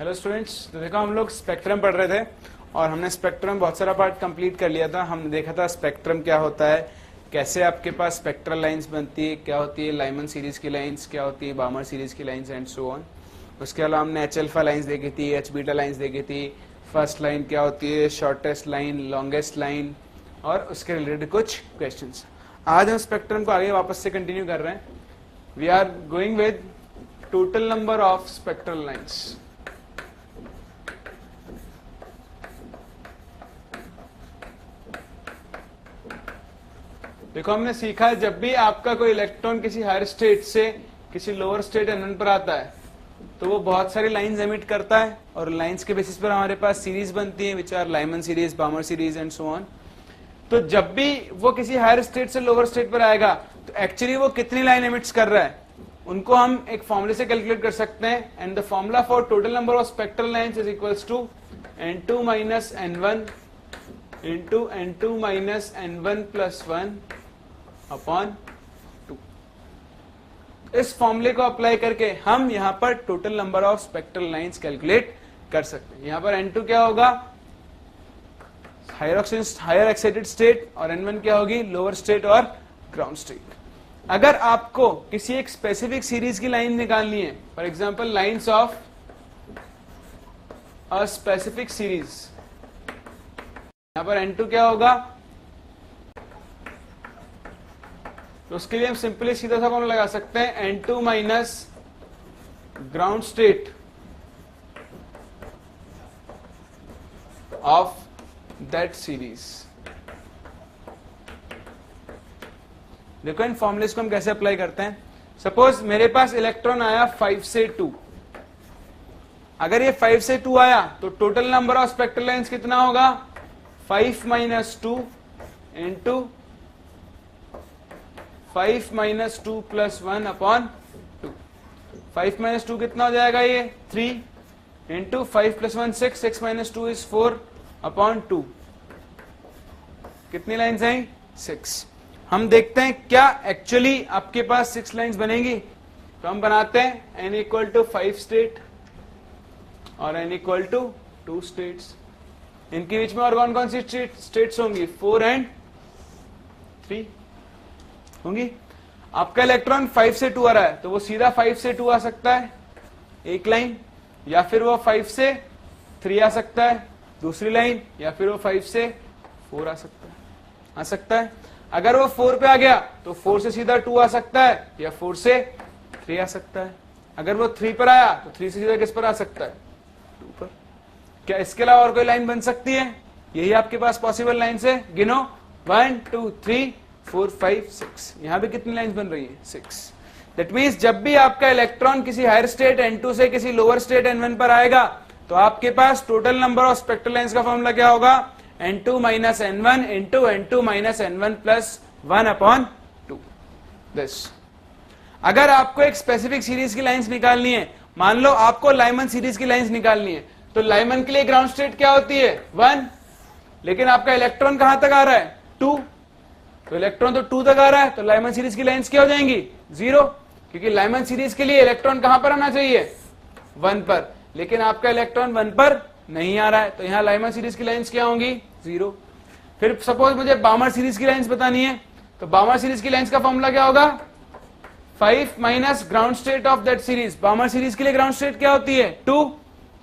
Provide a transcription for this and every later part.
Hello students, तो देखो हम लोग स्पेक्ट्रम पढ़ रहे थे और हमने स्पेक्ट्रम बहुत सारा पार्ट कंप्लीट कर लिया था। हमने देखा था स्पेक्ट्रम क्या होता है, कैसे आपके पास स्पेक्ट्रल लाइंस बनती है, क्या होती है लाइमन सीरीज की लाइंस, क्या होती है बामर सीरीज की लाइंस एंड सो ऑन। उसके अलावा हमने एच अल्फा लाइंस देखी थी, एच बीटा लाइंस देखी थी, फर्स्ट लाइन क्या होती है, शॉर्टेस्ट लाइन, लॉन्गेस्ट लाइन और उसके रिलेटेड कुछ क्वेश्चंस। आज हम स्पेक्ट्रम को आगे वापस से कंटिन्यू कर रहे हैं। We are going with total number of spectral lines. देखो हमने सीखा जब भी आपका कोई इलेक्ट्रॉन किसी हायर स्टेट से किसी लोअर स्टेट एन पर आता है तो वो बहुत सारी लाइंस एमिट करता है और लाइंस के बेसिस पर हमारे पास सीरीज बनती है which are Lyman series, Balmer series and so on. तो जब भी वो किसी हायर स्टेट से लोअर स्टेट पर आएगा तो एक्चुअली वो कितनी लाइन एमिट्स कर रहा है उनको हम एक फॉर्मूले से कैलकुलेट कर सकते हैं। And the formula for total number of spectral lines is equals to n2 minus n1 into n2 minus n1 plus 1 upon 2। इस फॉर्मूले को अप्लाई करके हम यहां पर total number of spectral lines calculate कर सकते हैं। यहां पर n2 क्या होगा, हायर एक्साइटेड स्टेट, और n1 क्या होगी, लोअर स्टेट और ग्राउंड स्टेट। अगर आपको किसी एक स्पेसिफिक सीरीज की लाइन निकालनी है, for example lines of a specific series, यहां पर n2 क्या होगा, तो उसके लिए हम सिंपली सीधा सा फॉर्मूला लगा सकते हैं n2 minus ground state of that series. देखो इन फॉर्मूलेस को हम कैसे अप्लाई करते हैं। सपोज मेरे पास इलेक्ट्रॉन आया 5 से 2, अगर ये 5 से 2 आया तो total number of spectral lines कितना होगा, 5 minus 2 into 5 minus 2 plus 1 upon 2। 5 minus 2 कितना हो जाएगा, ये 3 into 5 plus 1 6, 6 minus 2 is 4 upon 2। कितनी लाइन्स आई, 6। हम देखते हैं क्या एक्चुअली आपके पास 6 लाइन्स बनेगी। तो हम बनाते हैं n इक्वल टू 5 स्टेट और n इक्वल टू 2 स्टेट्स। इनके बीच में और कौन कौन सी स्टेट्स होंगी, 4 एंड 3 होंगी। आपका इलेक्ट्रॉन 5 से 2 आ रहा है तो वो सीधा 5 से 2 आ सकता है एक लाइन, या फिर वो 5 से 3 आ सकता है दूसरी लाइन, या फिर वो 5 से 4 आ सकता है। अगर वो 4 पे आ गया तो 4 से सीधा 2 आ सकता है या 4 से 3 आ सकता है। अगर वो 3 पर आया तो 3 से सीधा किस पर आ सकता है, 2 पर। क्या इसके अलावा और कोई लाइन बन सकती है, यही आपके पास पॉसिबल लाइन है। गिनो 1 2 3 4 5 6, यहां पे कितनी लाइंस बन रही है, 6। दैट मींस जब भी आपका इलेक्ट्रॉन किसी हायर स्टेट n2 से किसी लोअर स्टेट n1 पर आएगा तो आपके पास total number of spectral lines का फॉर्मूला क्या होगा, n2 minus n1 into n2 minus n1 plus 1 upon 2 this. अगर आपको एक स्पेसिफिक सीरीज की लाइंस निकालनी है, मान लो आपको लाइमन सीरीज की लाइंस निकालनी है, तो लाइमन के लिए ग्राउंड स्टेट क्या होती है, 1, लेकिन आपका इलेक्ट्रॉन कहां तक आ रहा है, 2, तो इलेक्ट्रॉन तो 2 तक आ रहा है, तो लाइमन सीरीज की लाइंस क्या हो जाएंगी, 0, क्योंकि लाइमन सीरीज के लिए इलेक्ट्रॉन कहां पर आना चाहिए, 1 पर, लेकिन आपका इलेक्ट्रॉन 1 पर नहीं आ रहा है, तो यहां लाइमन सीरीज की लाइंस क्या होंगी, 0। फिर सपोज मुझे बामर सीरीज की लाइंस बतानी है, तो बामर सीरीज की लाइंस का फॉर्मूला क्या होगा, 5 minus ground state of that series. Balmer series के लिए ग्राउंड स्टेट क्या होती है, 2,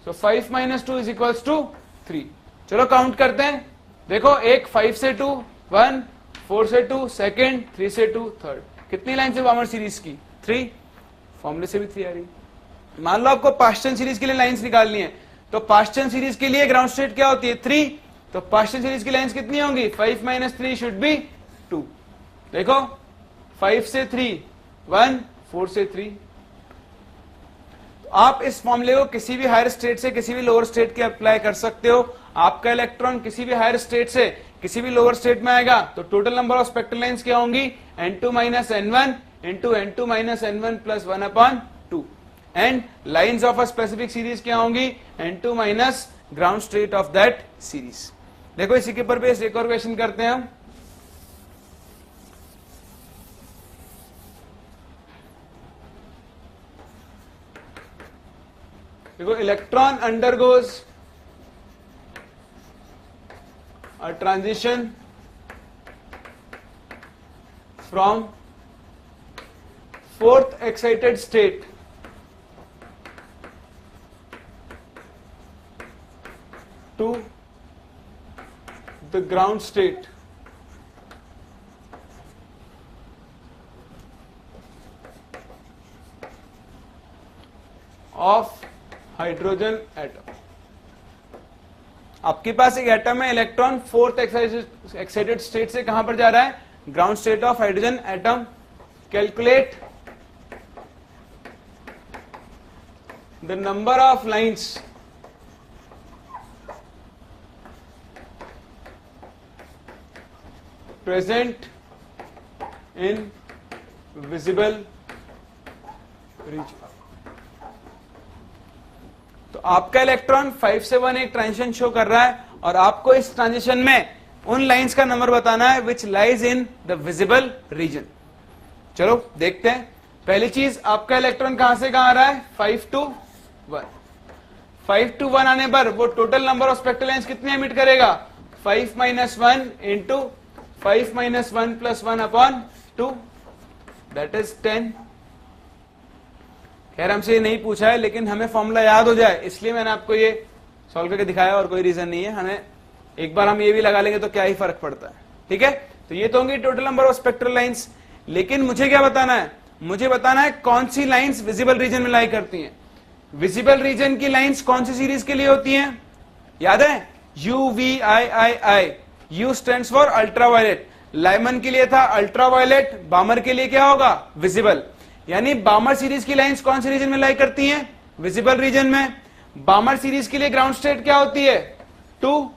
सो 5 माइनस 2 इज इक्वल्स टू 3। चलो काउंट करते हैं। देखो एक 5 से 2 1, 4 से 2 सेकंड, 3 से 2 थर्ड। कितनी लाइन है बामर सीरीज की, 3। फॉर्मूले से भी 3 आ रही। मान लो आपको पास्टन सीरीज के लिए लाइंस निकालनी है, तो पास्टन सीरीज के लिए ग्राउंड स्टेट क्या होती है, 3, तो पास्टन सीरीज की लाइंस कितनी होंगी, 5 माइनस 3 शुड बी 2। देखो 5 से 3 1, 4 से 3। तो आप इस फॉर्मूले को किसी भी हायर स्टेट से किसी भी लोअर स्टेट के अप्लाई कर सकते हो। आपका इलेक्ट्रॉन किसी भी हायर स्टेट से किसी भी लोअर स्टेट में आएगा तो total number of spectral lines क्या होंगी, n2 minus n1 into n2 minus n1 plus 1 upon 2। And lines of a specific series क्या होंगी, n2 minus ground state of that series. देखो इसी के ऊपर बेस्ड एक और क्वेश्चन करते हैं हम। देखो electron undergoes a transition from fourth excited state to the ground state of hydrogen atom. आपके पास एक एटम है, इलेक्ट्रॉन फोर्थ एक्साइटेड स्टेट से कहां पर जा रहा है, ground state of hydrogen atom. Calculate the number of lines present in visible reason. तो आपका इलेक्ट्रॉन 5 से 1 एक ट्रांजिशन शो कर रहा है और आपको इस ट्रांजिशन में उन लाइंस का नंबर बताना है which lies in the visible region. चलो देखते हैं. पहली चीज, आपका इलेक्ट्रॉन कहां से कहां आ रहा है, 5 to 1. 5 to 1 आने पर वो total number of spectral lines कितनी एमिट करेगा, 5 - 1 इंटू 5 - 1 + 1 अपॉन 2, दैट इज 10. खैर हमसे ये नहीं पूछा है, लेकिन हमें फॉर्मूला याद हो जाए इसलिए मैंने आपको ये सॉल्व करके दिखाया और कोई रीजन नहीं है. हमें एक बार हम ये भी लगा लेंगे तो क्या ही फर्क पड़ता है. ठीक है, तो ये तो होंगी total number of spectral lines. लेकिन मुझे क्या बताना है, मुझे बताना है कौन सी लाइंस विजिबल रीजन में लाई करती हैं. विजिबल रीजन की लाइंस कौन सी सीरीज के लिए होती हैं, याद है, UVIII. U stands for ultraviolet. Lyman के लिए था अल्ट्रावायलेट, बामर के लिए क्या होगा, विजिबल. यानी बामर सीरीज की लाइंस कौन सी रीजन में लाई करती हैं, विजिबल रीजन में. बामर सीरीज के लिए ग्राउंड स्टेट क्या होती है, 2.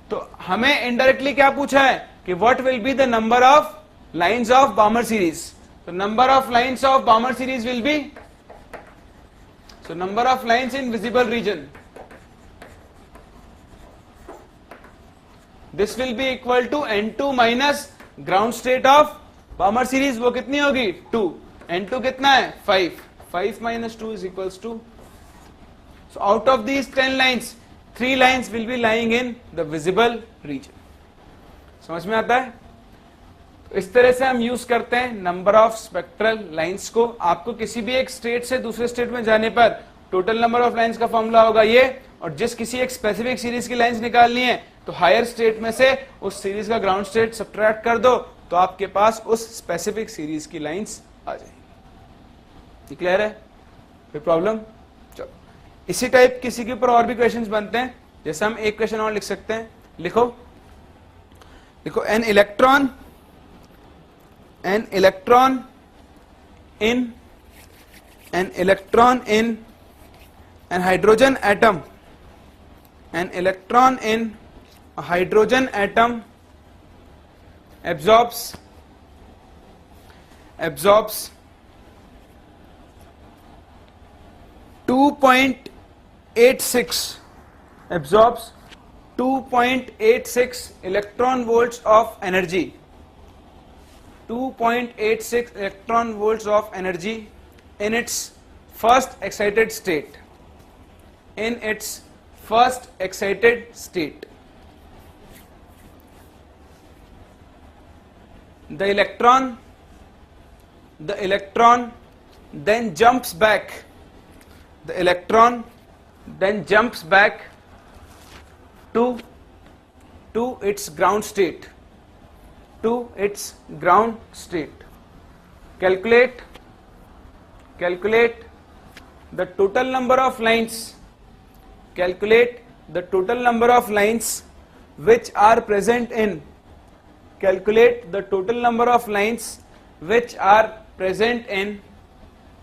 तो हमें इनडायरेक्टली क्या पूछा है कि what will be the number of lines of Balmer series. तो number of lines of Balmer series will be, so number of lines in visible region, this will be equal to N2 minus ground state of Balmer series. वो कितनी होगी, 2. N2 कितना है, 5. 5 - 2 = 2. So out of these 10 lines, 3 lines will be lying in the visible region. समझ में आता है. तो इस तरह से हम यूज करते हैं नंबर ऑफ स्पेक्ट्रल लाइंस को. आपको किसी भी एक स्टेट से दूसरे स्टेट में जाने पर टोटल नंबर ऑफ लाइंस का फॉर्मूला होगा ये, और जिस किसी एक स्पेसिफिक सीरीज की लाइंस निकालनी है तो हायर स्टेट में से उस सीरीज का ग्राउंड स्टेट सब्ट्रैक्ट कर दो तो आपके पास उस स्पेसिफिक सीरीज की लाइंस आ जाएगी. क्लियर है, कोई प्रॉब्लम. चलो इसी टाइप किसी के ऊपर और भी क्वेश्चंस बनते हैं. जैसे हम एक क्वेश्चन और लिख सकते हैं. लिखो लिखो an electron in an hydrogen atom, an electron in a hydrogen atom absorbs 2.86 electron volts of energy. 2.86 electron volts of energy in its first excited state. The electron then jumps back. To its ground state. Calculate the total number of lines. Which are present in. Calculate the total number of lines which are present in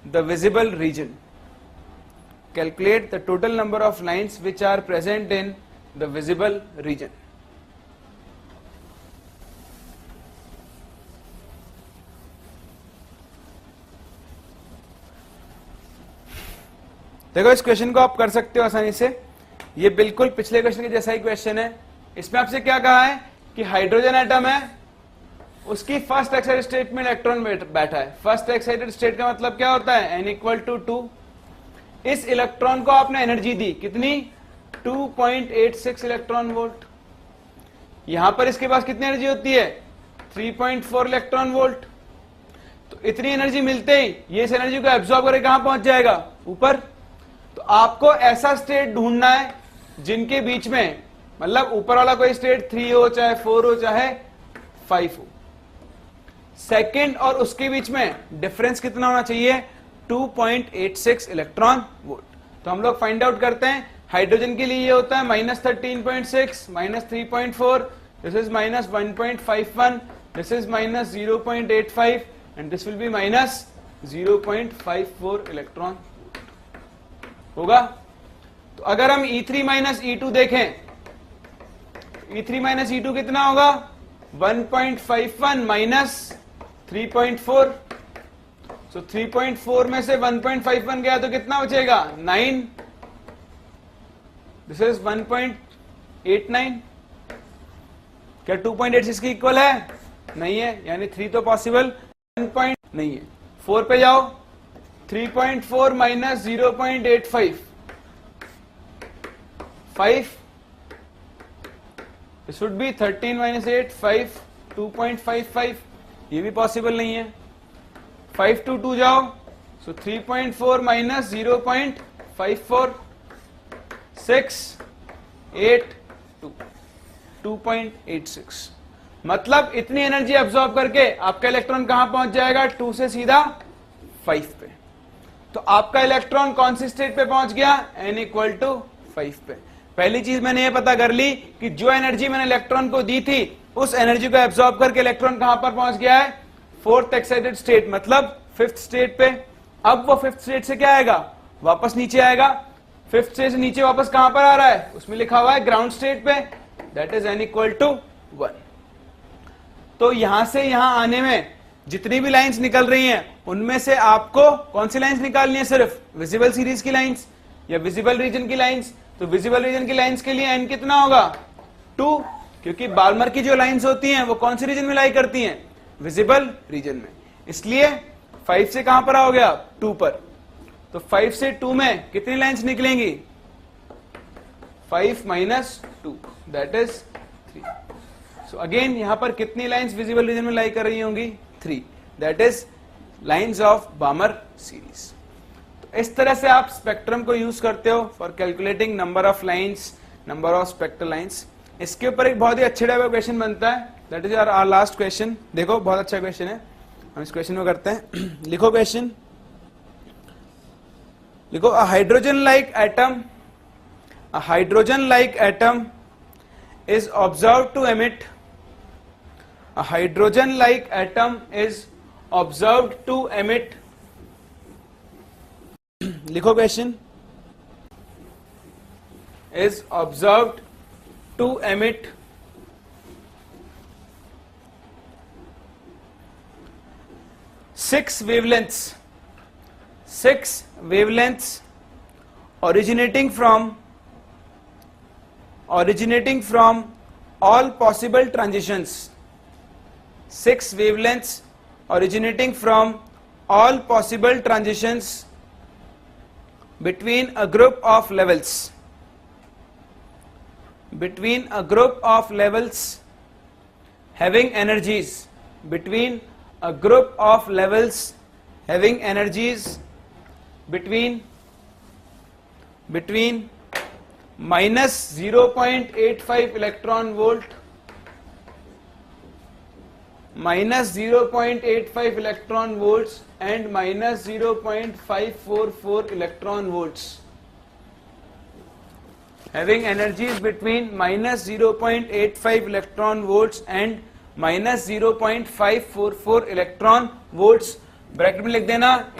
the visible region. Calculate the total number of lines which are present in the visible region. देखो इस question को आप कर सकते हो आसानी से. ये बिल्कुल पिछले क्वेश्चन के जैसा ही क्वेश्चन है. इसमें आपसे क्या कहा है कि हाइड्रोजन एटम है, उसकी फर्स्ट एक्साइटेड स्टेट में इलेक्ट्रॉन बैठा है. फर्स्ट एक्साइटेड स्टेट का मतलब क्या होता है, n = 2. इस इलेक्ट्रॉन को आपने एनर्जी दी कितनी, 2.86 इलेक्ट्रॉन वोल्ट। यहां पर इसके पास कितनी एनर्जी होती है, 3.4 इलेक्ट्रॉन वोल्ट। तो इतनी एनर्जी मिलते ही ये इस एनर्जी को एब्सॉर्ब करके कहां पहुंच जाएगा, ऊपर। तो आपको ऐसा स्टेट ढूंढना है जिनके बीच में, मतलब ऊपर वाला कोई स्टेट 3 हो, चाहे 4 हो, चाहे 5 हो, सेकेंड और उसके बीच में डिफरेंस कितना होना चाहिए, 2.86 इलेक्ट्रॉन वोल्ट। तो हम लोग फाइंड आउट करते हैं। हाइड्रोजन के लिए ये होता है -13.6, -3.4, this is -1.51, this is -0.85 and this will B -0.54 electron होगा। तो अगर हम E3 E2 देखें, E3 E2 कितना होगा, 1.51 माइनस 3.4। सो 3.4 में से 1.51 गया तो कितना बचेगा, 9। This is 1.89। क्या 2.86 की इक्वल है, नहीं है, यानी 3 तो पॉसिबल, 1 नहीं है। 4 पे जाओ, 3.4 minus 0.85, 5। This would be 13 minus 8, 5, 2.55। ये भी पॉसिबल नहीं है। 5 to 2 जाओ, सो 3.4 माइनस 0.54, 6, 8, 2, 2.86। मतलब इतनी एनर्जी एब्सॉर्ब करके आपका इलेक्ट्रॉन कहां पहुंच जाएगा, 2 से सीधा 5 पे। तो आपका इलेक्ट्रॉन कौन सी स्टेट पे पहुंच गया, n इक्वल टू 5 पे। पहली चीज मैंने ये पता कर ली कि जो एनर्जी मैंने इलेक्ट्रॉन को दी थी उस एनर्जी को एब्सॉर्ब करके इलेक्ट्रॉन कहां पर पहुंच गया है, 4th एक्साइटेड स्टेट, मतलब 5th स्टेट पे। अब वो 5th स्टेट से क्या आएगा, वापस नीचे आएगा। 5th स्टेट से नीचे वापस कहां पर आ रहा है, उसमें लिखा हुआ है ग्राउंड स्टेट पे, that is n equal to 1। तो यहां से यहां आने में जितनी भी लाइंस निकल रही हैं उनमें से आपको कौन सी लाइंस निकालनी है, सिर्फ विजिबल सीरीज की लाइंस या विजिबल रीजन की लाइंस। तो विजिबल रीजन की लाइंस के लिए n कितना होगा, 2, क्योंकि बाल्मर की जो लाइंस होती हैं वो कौन सी रीजन में लाई करती हैं, विजिबल रीजन में। इसलिए 5 से कहां पर आओगे आप, 2 पर। तो 5 से 2 में कितनी लाइंस निकलेंगी, 5 minus 2, that is 3। So again यहां पर कितनी लाइंस विजिबल रीजन में लाई कर रही होंगी, 3, that is lines of Balmer series. तो इस तरह से आप स्पेक्ट्रम को यूज करते हो for calculating number of lines, number of spectral lines. इसके ऊपर एक बहुत ही अच्छे टाइप का क्वेश्चन बनता है, that is our last question. देखो बहुत अच्छा क्वेश्चन है, हम इस क्वेश्चन में करते हैं। लिखो क्वेश्चन, लिखो a hydrogen like atom, a hydrogen like atom is observed to emit, a hydrogen like atom is observed to emit, लिखो question, is observed to emit six wavelengths originating from all possible transitions, 6 wavelengths originating from all possible transitions between a group of levels, having energies, between a group of levels having energies between minus 0.85 electron volt, minus 0.85 electron volts and minus 0.544 electron volts, having energies between minus 0.85 electron volts and minus 0.544 electron volts। Bracket में लिख देना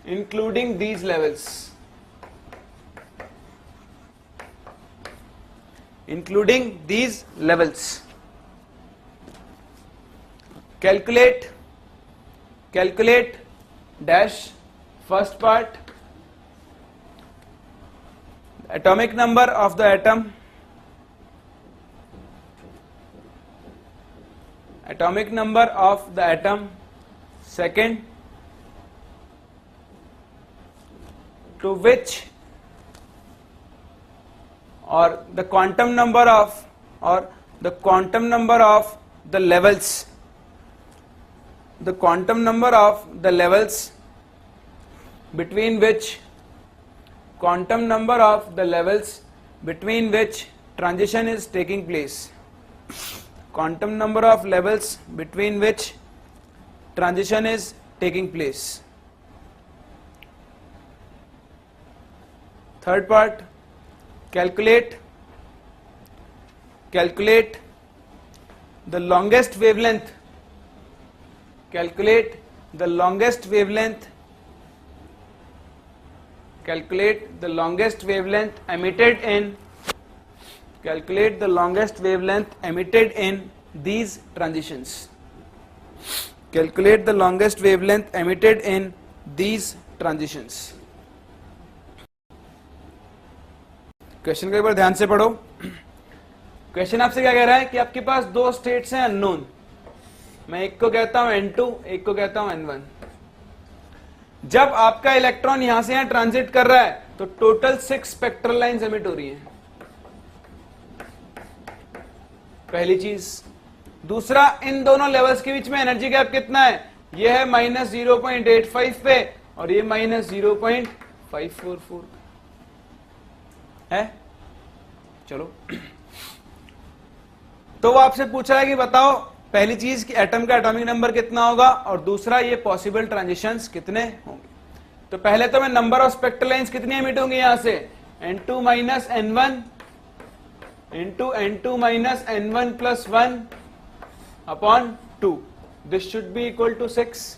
including these levels, including these levels। calculate dash first part, atomic number of the atom, atomic number of the atom, second to which or the quantum number of the levels between which transition is taking place. Quantum number of levels between which transition is taking place. Third part, calculate the longest wavelength. Calculate the longest wavelength emitted in these transitions. Calculate the longest wavelength emitted in these transitions. Question को एक बार ध्यान से पढ़ो. Question आपसे क्या कह रहा है कि आपके पास दो स्टेट्स हैं अननोन. मैं एक को कहता हूं N2, एक को कहता हूं N1. जब आपका इलेक्ट्रॉन यहां से यहां ट्रांजिट कर रहा है तो टोटल 6 स्पेक्ट्रल लाइंस एमिट हो रही हैं. पहली चीज. दूसरा, इन दोनों लेवल्स के बीच में एनर्जी गैप कितना है? यह है -0.85 पे और ये -0.544 है. चलो, तो वो आपसे पूछ रहा है कि बताओ पहली चीज कि एटम का एटॉमिक नंबर कितना होगा और दूसरा ये पॉसिबल ट्रांजिशंस कितने होंगे. तो पहले तो मैं नंबर ऑफ स्पेक्ट्रल लाइंस कितनी एमिट होंगी यहां से? N2 minus N1 into N2 minus N1 plus 1 upon 2. This should be equal to 6.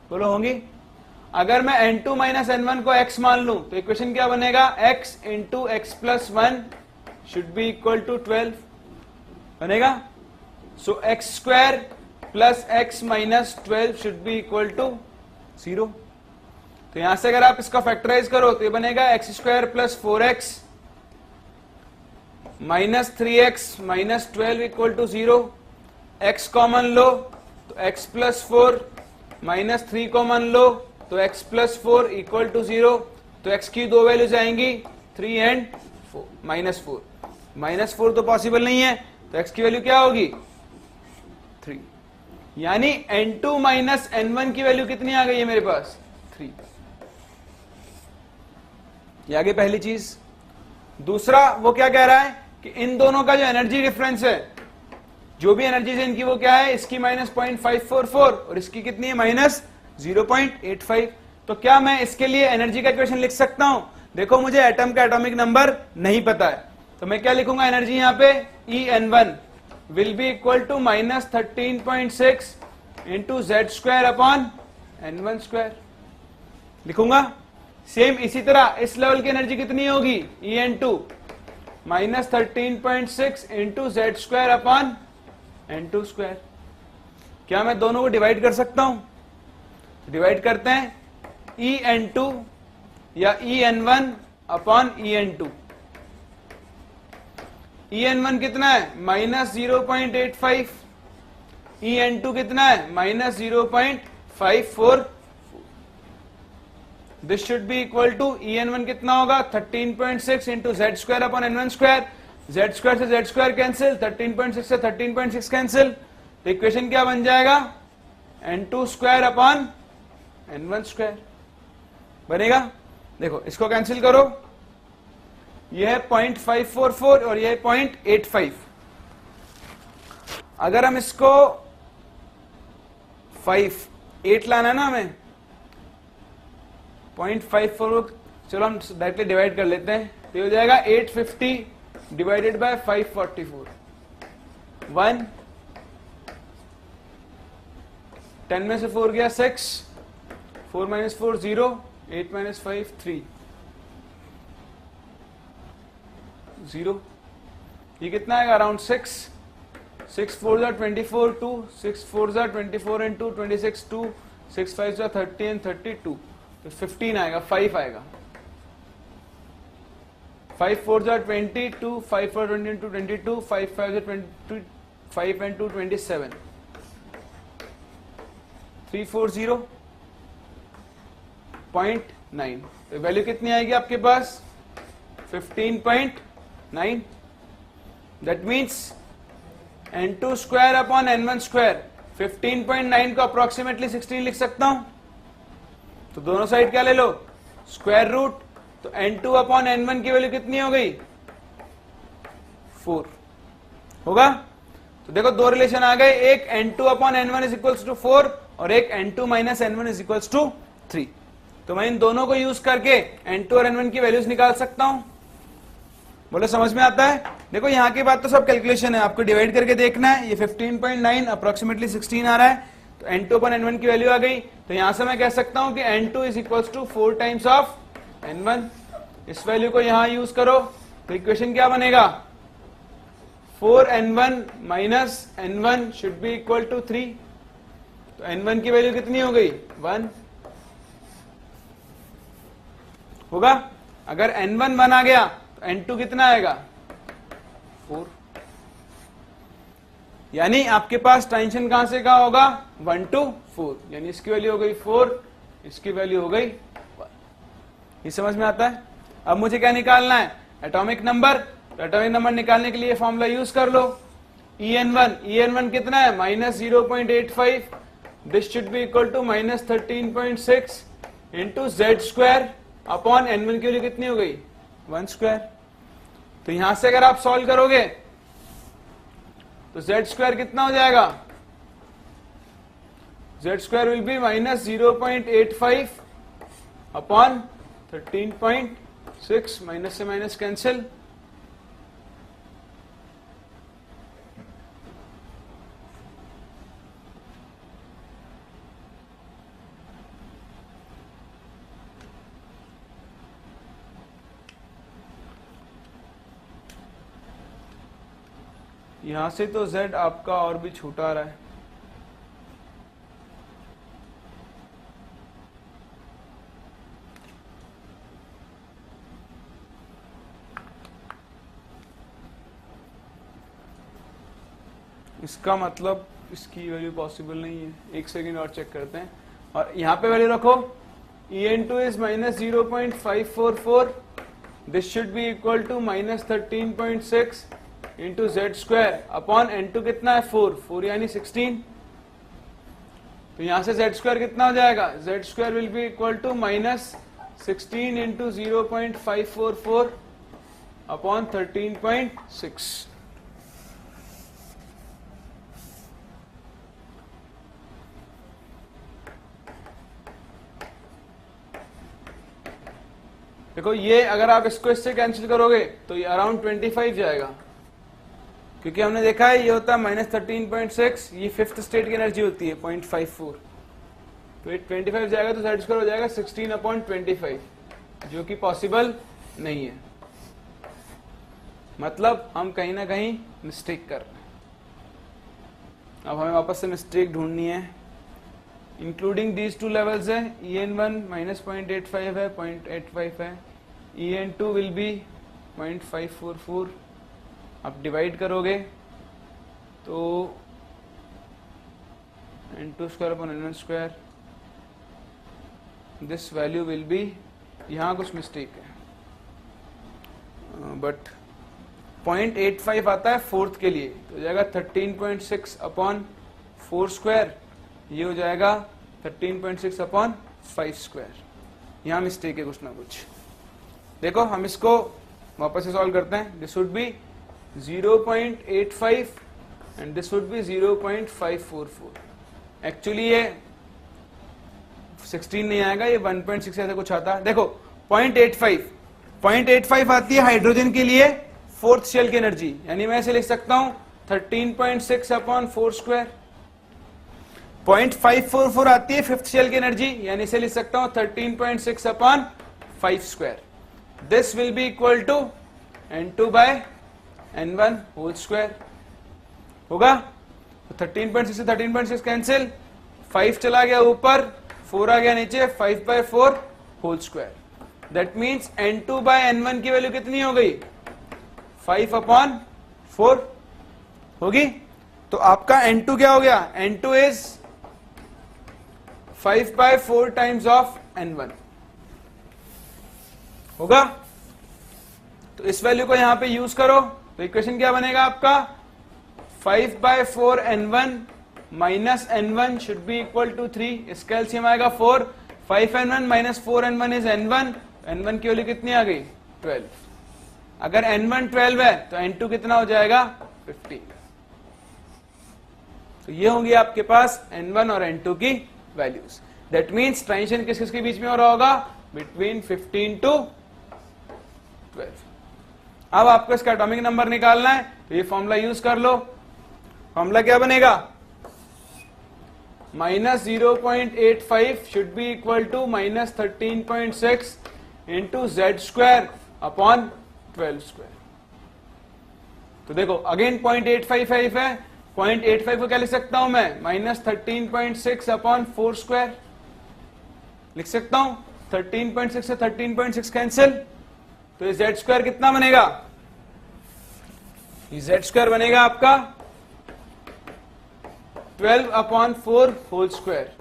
बोलो होंगी? अगर मैं N2 minus N1 को x मान लूं तो इक्वेशन क्या बनेगा? x into x plus 1 should be equal to 12 बनेगा. So x square plus x minus 12 should be equal to 0. तो यहां से अगर आप इसका फैक्टराइज करो तो ये बनेगा x square plus 4x minus 3x minus 12 equal to 0. x common लो तो x plus 4 minus 3 कॉमन लो तो x plus 4 equal to 0. तो x की दो वैल्यूज आएंगी 3 and 4 minus 4. माइनस 4 तो पॉसिबल नहीं है तो x की वैल्यू क्या होगी? 3. यानी N2 minus N1 की वैल्यू कितनी आ गई है मेरे पास? 3. ये आगे पहली चीज. दूसरा वो क्या कह रहा है कि इन दोनों का जो एनर्जी डिफरेंस है, जो भी एनर्जी है इनकी, वो क्या है? इसकी -0.544 और इसकी कितनी है? -0.85. तो क्या मैं इसके लिए एनर्जी का इक्वेशन लिख सकता हूं? देखो, मुझे एटम का एटॉमिक नंबर नहीं पता है तो मैं क्या लिखूंगा एनर्जी यहां पे? En1 will be equal to -13.6 into Z square upon N1 square लिखूंगा. सेम इसी तरह इस लेवल की एनर्जी कितनी होगी? En2 -13.6 into Z square upon N2 square. क्या मैं दोनों को डिवाइड कर सकता हूं? डिवाइड करते हैं. En2 या En1 अपॉन En2. En1 कितना है? -0.85. En2 कितना है? -0.544. This should be equal to En1 कितना होगा? 13.6 into Z square upon N1 square. Z square से Z स्क्वायर कैंसिल, 13.6 से 13.6 कैंसिल. तो इक्वेशन क्या बन जाएगा? N2 square upon N1 square बनेगा. देखो, इसको कैंसिल करो. यह है 0.544 और यह है 0.85. अगर हम इसको 8 लाना है ना हमें, 0.54, चलो हम डायरेक्टली डिवाइड कर लेते हैं. तो हो जाएगा 850 डिवाइडेड बाय 544. 1, 10 में से 4 गया 6, 4 minus 4 0, 8 minus 5 3, 0. ये कितना आएगा? अराउंड 6. 6 4 जा 24 2, 6 4 जा 24 and 2 26 2, 6 5 जा 30 and 32. तो 15 आएगा, 5 आएगा. 5 4 जा 22, 5 4 20 into 22, 5 5 जा 20, 5 and 2 27. 340.9. तो वैल्यू कितनी आएगी आपके पास 15.9। That means n2 square upon n1 square 15.9 को अप्रोक्सीमेटली 16 लिख सकता हूं। तो दोनों साइड क्या ले लो स्क्वायर रूट। तो n2 अपॉन n1 की वैल्यू कितनी हो गई 4 होगा। तो देखो दो रिलेशन आ गए, एक n2 upon n1 is equals to 4 और एक n2 minus n1 is equals to 3। तो मैं इन दोनों को यूज करके n2 और n1 की वैल्यूज निकाल सकता हूं। बोलो समझ में आता है। देखो यहाँ की बात तो सब कैलकुलेशन है, आपको डिवाइड करके देखना है। ये 15.9 अप्रोक्सीमेटली 16 आ रहा है, तो n2 अपॉन n1 की वैल्यू आ गई। तो यहां से मैं कह सकता हूं कि n2 is equals to 4 times of n1। इस वैल्यू को यहां यूज करो तो इक्वेशन क्या बनेगा 4n1 minus n1 should be equal to 3। तो n1 की वैल्यू कितनी हो गई 1 होगा। अगर n1 1 आ गया तो n2 कितना आएगा 4। यानी आपके पास टेंशन कहां से कहां होगा 1 to 4, यानी इसकी वैल्यू हो गई 4, इसकी वैल्यू हो गई 1। ये समझ में आता है। अब मुझे क्या निकालना है एटॉमिक नंबर। तो एटॉमिक नंबर निकालने के लिए फॉर्मूला यूज कर लो En1 कितना है -0.85। This should be equal to -13.6 into Z square upon n1 की वैल्यू कितनी हो गई 1 स्क्वायर। तो यहां से अगर आप सॉल्व करोगे तो जेड स्क्वायर कितना हो जाएगा Z square will B -0.85 upon 13.6, minus से माइनस कैंसिल। यहां से तो z आपका और भी छोटा आ रहा है। इसका मतलब इसकी वैल्यू पॉसिबल नहीं है। एक सेकंड और चेक करते हैं। और यहां पे वैल्यू रखो En2 is -0.544। This should be equal to -13.6 into Z square upon n2 कितना है 4 यानी 16। तो यहां से जेड स्क्वायर कितना हो जाएगा Z square will be equal to -16 into 0.544 upon 13.6। देखो ये अगर आप इसको इससे कैंसिल करोगे तो ये अराउंड 25 जाएगा, क्योंकि हमने देखा है ये होता है -13.6, ये फिफ्थ स्टेट की एनर्जी होती है 0.54। तो ये 25 जाएगा तो जेड स्क्वायर हो जाएगा 16/25, जो कि पॉसिबल नहीं है। मतलब हम कहीं ना कहीं मिस्टेक कर रहे हैं। अब हमें वापस से मिस्टेक ढूंढनी है। इंक्लूडिंग दीज टू लेवल्स है En1 -0.85 है 0.85 है, En2 विल बी 0.544। आप डिवाइड करोगे तो n2 square upon n1 square, this value will be, यहाँ कुछ मिस्टेक है बट 0.85 आता है फोर्थ के लिए, तो हो जाएगा 13.6 अपॉन 4 स्क्वायर, ये हो जाएगा 13.6 अपॉन 5 स्क्वायर। यहाँ मिस्टेक है कुछ ना कुछ। देखो हम इसको वापस से सॉल्व करते हैं। This would be 0.85 and this would be 0.544। Actually ये 16 नहीं आएगा, ये 1.6 ऐसा कुछ आता है। देखो 0.85 आती है हाइड्रोजन के लिए फोर्थ शेल की एनर्जी, यानी मैं इसे लिख सकता हूं 13.6 अपॉन 4 स्क्वायर। 0.544 आती है फिफ्थ शेल की एनर्जी, यानी इसे लिख सकता हूं 13.6 upon 5 square. This will be equal to n2 by n1 whole square होगा। तो 13.6 से 13.6 कैंसिल, 5 चला गया ऊपर, 4 आ गया नीचे, 5/4 whole square. That means n2 by n1 की वैल्यू कितनी हो गई 5/4 होगी। तो आपका n2 क्या हो गया, n2 is 5/4 times of n1। होगा। तो इस वैल्यू को यहां पे यूज करो तो इक्वेशन क्या बनेगा आपका 5/4n1 minus n1 should be equal to 3। इसका एलसीएम आएगा 4। 5n1 minus 4n1 is n1। n1 की वैल्यू कितनी आ गई 12। अगर n1 12 है तो n2 कितना हो जाएगा 15। तो ये होंगी आपके पास n1 और n2 की वैल्यूज। दैट मीन्स ट्रांजिशन किस किस के बीच में हो रहा होगा बिटवीन 15 टू 12। अब आपको इसका एटॉमिक नंबर निकालना है तो ये फॉर्मूला यूज कर लो। फॉर्मूला क्या बनेगा -0.85 should be equal to -13.6 into Z square upon 12 square. तो देखो अगेन 0.855 है, 0.85 को क्या लिख सकता हूं मैं -13.6 अपॉन 4 स्क्वायर लिख सकता हूं। 13.6 से 13.6 कैंसिल, तो ये जेड स्क्वायर कितना बनेगा, ये जेड स्क्वायर बनेगा आपका 12 upon 4 whole square.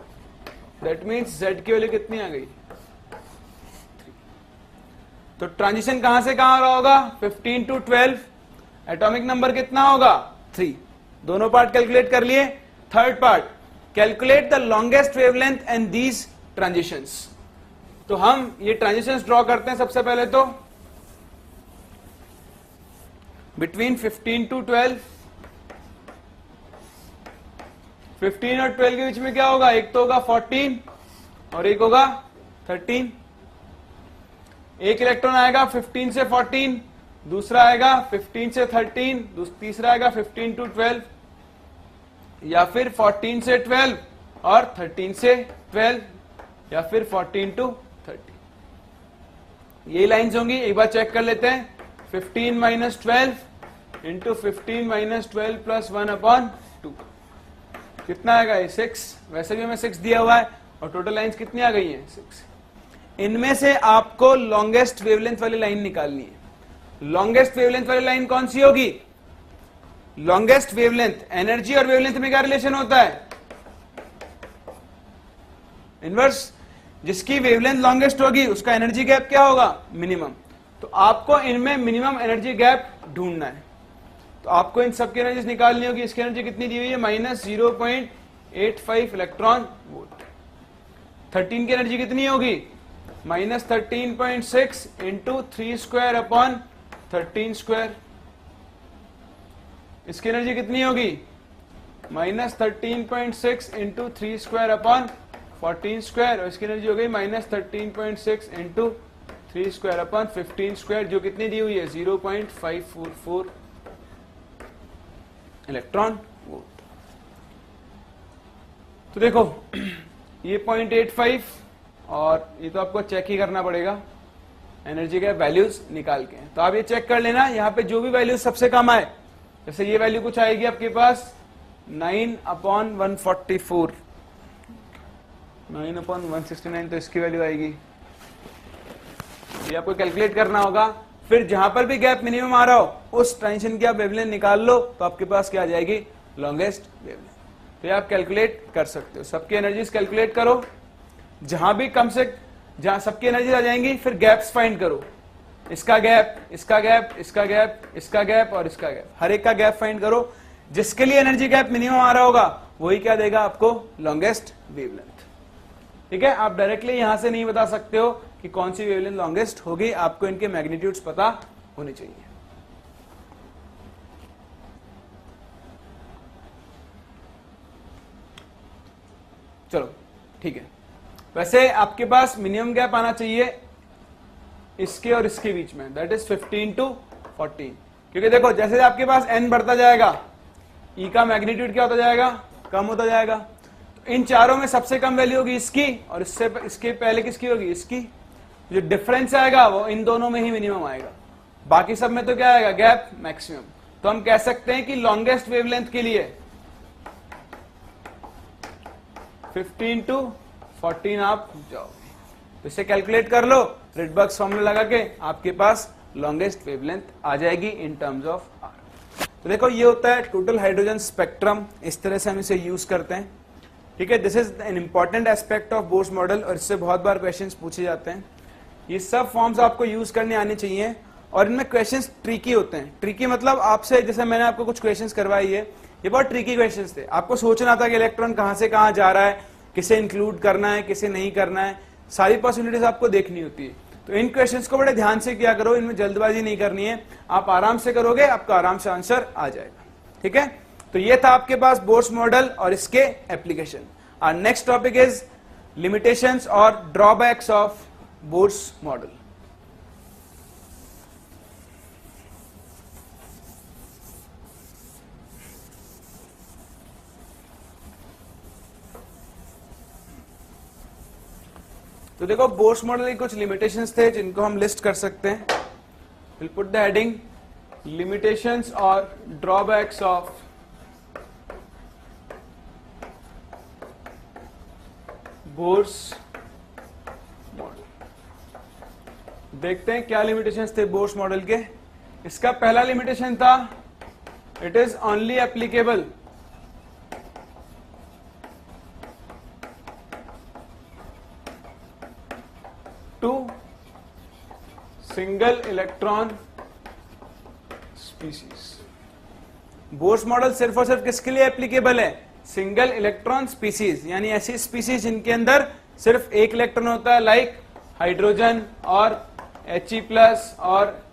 That means Z की वैल्यू कितनी आ गई 3। तो ट्रांजिशन कहां से कहां रहा होगा 15 टू 12। एटॉमिक नंबर कितना होगा 3। दोनों पार्ट कैलकुलेट कर लिए। Third part calculate the longest wavelength and these transitions. तो हम ये ट्रांजिशंस ड्रॉ करते हैं सबसे पहले तो बिटवीन 15 टू 12। 15 और 12 के बीच में क्या होगा, एक तो होगा 14 और एक होगा 13। एक इलेक्ट्रॉन आएगा 15 से 14, दूसरा आएगा 15 से 13, तीसरा आएगा 15 टू 12, या फिर 14 से 12 और 13 से 12, या फिर 14 टू 13। ये लाइंस होंगी। एक बार चेक कर लेते हैं। 15 minus 12 into 15 minus 12 plus 1 upon 2 कितना आएगा, ये 6। वैसे भी हमें 6 दिया हुआ है और टोटल लाइंस कितनी आ गई हैं 6। इनमें से आपको लॉन्गेस्ट वेवलेंथ वाली लाइन निकालनी है। लॉन्गेस्ट वेवलेंथ वाली लाइन कौन सी होगी, लॉन्गेस्ट वेवलेंथ, एनर्जी और वेवलेंथ में क्या रिलेशन होता है, इनवर्स। जिसकी वेवलेंथ लॉन्गेस्ट होगी उसका एनर्जी गैप क्या होगा, मिनिमम। तो आपको इनमें मिनिमम एनर्जी गैप ढूंढना है। तो आपको इन सबकी एनर्जी निकालनी होगी। इसकी एनर्जी कितनी दी हुई है -0.85 इलेक्ट्रॉन वोल्ट। 13 की एनर्जी कितनी होगी -13.6 इंटू 3 स्क्वायर अपॉन 13 स्क्वायर। इसकी एनर्जी कितनी होगी -13.6 इंटू 3 स्क्वायर अपॉन 14 स्क्वायर, और इसकी एनर्जी हो गई -13.6 इंटू 3 स्क्वायर अपॉन 15 स्क्वायर, जो कितनी दी हुई है 0.544 इलेक्ट्रॉन वोल्ट। तो देखो ये 0.85 और ये तो आपको चेक ही करना पड़ेगा एनर्जी के वैल्यूज निकाल के। तो आप ये चेक कर लेना, यहाँ पे जो भी वैल्यूज सबसे कम आए, जैसे ये वैल्यू कुछ आएगी आपके पास 9/144, 9/169, तो इसकी वैल्यू आएगी। ये आपको कैलकुलेट करना होगा। फिर जहां पर भी गैप मिनिमम आ रहा हो उस ट्रांजिशन की आप वेवलेंथ निकाल लो, तो आपके पास क्या आ जाएगी, लॉन्गेस्ट वेवलेंथ। तो ये आप कैलकुलेट कर सकते हो। सबकी एनर्जीज कैलकुलेट करो, जहां भी कम से जहां सबकी एनर्जी आ जाएंगी, फिर गैप्स फाइंड करो। इसका गैप, इसका गैप, इसका गैप, इसका गैप और इसका गैप, हर एक का गैप फाइंड करो। जिसके लिए एनर्जी गैप मिनिमम आ रहा होगा वही क्या देगा आपको, लॉन्गेस्ट वेवलेंथ। ठीक है, आप डायरेक्टली यहां से नहीं बता सकते हो कि कौन सी वेवलेंथ लॉन्गेस्ट होगी, आपको इनके मैग्नीट्यूड्स पता होने चाहिए। चलो ठीक है। वैसे आपके पास मिनिमम गैप आना चाहिए इसके और इसके बीच में, दैट इज 15 टू 14। क्योंकि देखो जैसे आपके पास n बढ़ता जाएगा, E का मैग्नीट्यूड क्या होता जाएगा, कम होता जाएगा। तो इन चारों में सबसे कम वैल्यू होगी इसकी, और इसके पहले किसकी होगी, इसकी। जो डिफरेंस आएगा वो इन दोनों में ही मिनिमम आएगा, बाकी सब में तो क्या आएगा, गैप मैक्सिमम। तो हम कह सकते हैं कि लॉन्गेस्ट वेवलेंथ के लिए 15 टू 14 आप जाओगे। तो इसे कैलकुलेट कर लो, रिडबर्ग्स फॉर्मूला लगा के आपके पास लॉन्गेस्ट वेवलेंथ आ जाएगी इन टर्म्स ऑफ आर। तो देखो ये होता है टोटल हाइड्रोजन स्पेक्ट्रम, इस तरह से हम इसे यूज करते हैं। ठीक है, this is an important aspect of Bohr's model, और इससे बहुत बार क्वेश्चंस पूछे जाते हैं। ये सब फॉर्म्स आपको यूज करने आने चाहिए और इनमें क्वेश्चंस ट्रिकी होते हैं। ट्रिकी मतलब आपसे, जैसे मैंने आपको कुछ क्वेश्चंस करवाई है, ये बहुत ट्रिकी क्वेश्चंस थे। आपको सोचना था कि इलेक्ट्रॉन कहां से कहां जा रहा है, किसे इंक्लूड करना है, किसे नहीं करना है, सारी पॉसिबिलिटीज आपको देखनी होती है। तो इन क्वेश्चंस को बड़े ध्यान से किया करो, इनमें जल्दबाजी नहीं करनी है, आप आराम से करोगे, आपका आराम से आंसर आ जाएगा। ठीक है, तो ये था आपके पास बोर्स मॉडल और इसके एप्लीकेशन। और नेक्स्ट टॉपिक इज लिमिटेशंस और ड्रॉबैक्स ऑफ बोर्स मॉडल। तो देखो, बोर्स मॉडल की कुछ लिमिटेशंस थे जिनको हम लिस्ट कर सकते हैं। Will put the heading limitations और ड्रॉबैक्स ऑफ बोर्स मॉडल। देखते हैं क्या लिमिटेशंस थे बोर्स मॉडल के। इसका पहला लिमिटेशन था, it is only applicable to single electron species. Bohr's model सिर्फ और सिर्फ किसके लिए एप्लीकेबल है? सिंगल इलेक्ट्रॉन स्पीसीज, यानी ऐसी स्पीसीज जिनके अंदर सिर्फ एक इलेक्ट्रॉन होता है, लाइक हाइड्रोजन और He+ और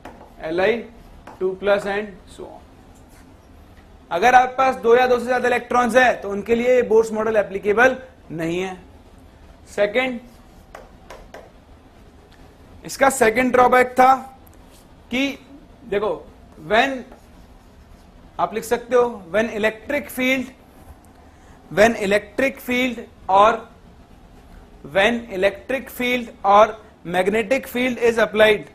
Li2+ एंड सो ऑन। अगर आपके पास दो या दो से ज्यादा इलेक्ट्रॉन्स है तो उनके लिए बोर्स मॉडल एप्लीकेबल नहीं है। सेकंड, इसका सेकंड ड्रॉबैक था कि देखो, व्हेन आप लिख सकते हो व्हेन इलेक्ट्रिक फील्ड और magnetic field is applied,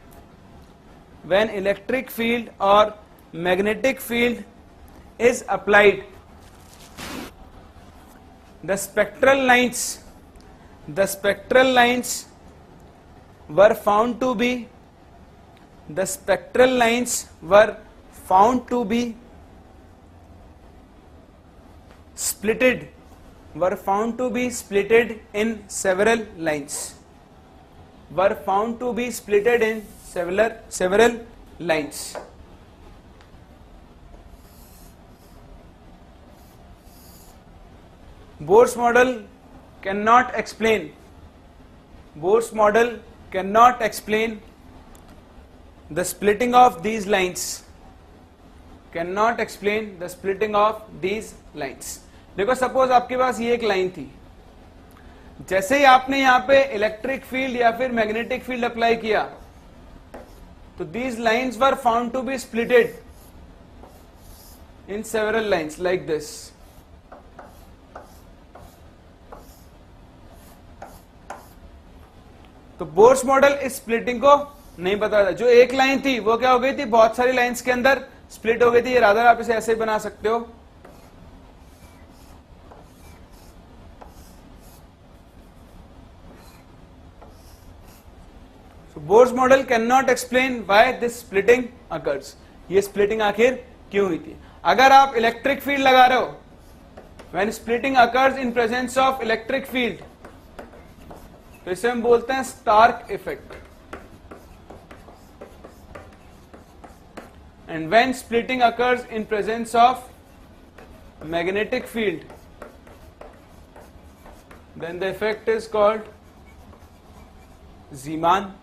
when electric field or magnetic field is applied, the spectral lines were found to be splitted in several lines. Bohr's model cannot explain the splitting of these lines. देखो, suppose आपके पास ये एक line थी, जैसे ही आपने यहां पे electric field या फिर मैग्नेटिक फील्ड अप्लाई किया तो these lines were found to be splitted in several lines like this. तो बोर्स मॉडल इस स्प्लिटिंग को नहीं बताता। जो एक लाइन थी वो क्या हो गई थी, बहुत सारी लाइंस के अंदर स्प्लिट हो गई थी। रादर आप इसे ऐसे बना सकते हो, Bohr's model can not explain why this splitting occurs. ये स्प्लिटिंग आखिर क्यों हुई थी? अगर आप इलेक्ट्रिक फील्ड लगा रहे हो, when splitting occurs in presence of electric field, तो इसे हम बोलते हैं Stark effect. And when splitting occurs in presence of magnetic field, then the effect is called Zeeman.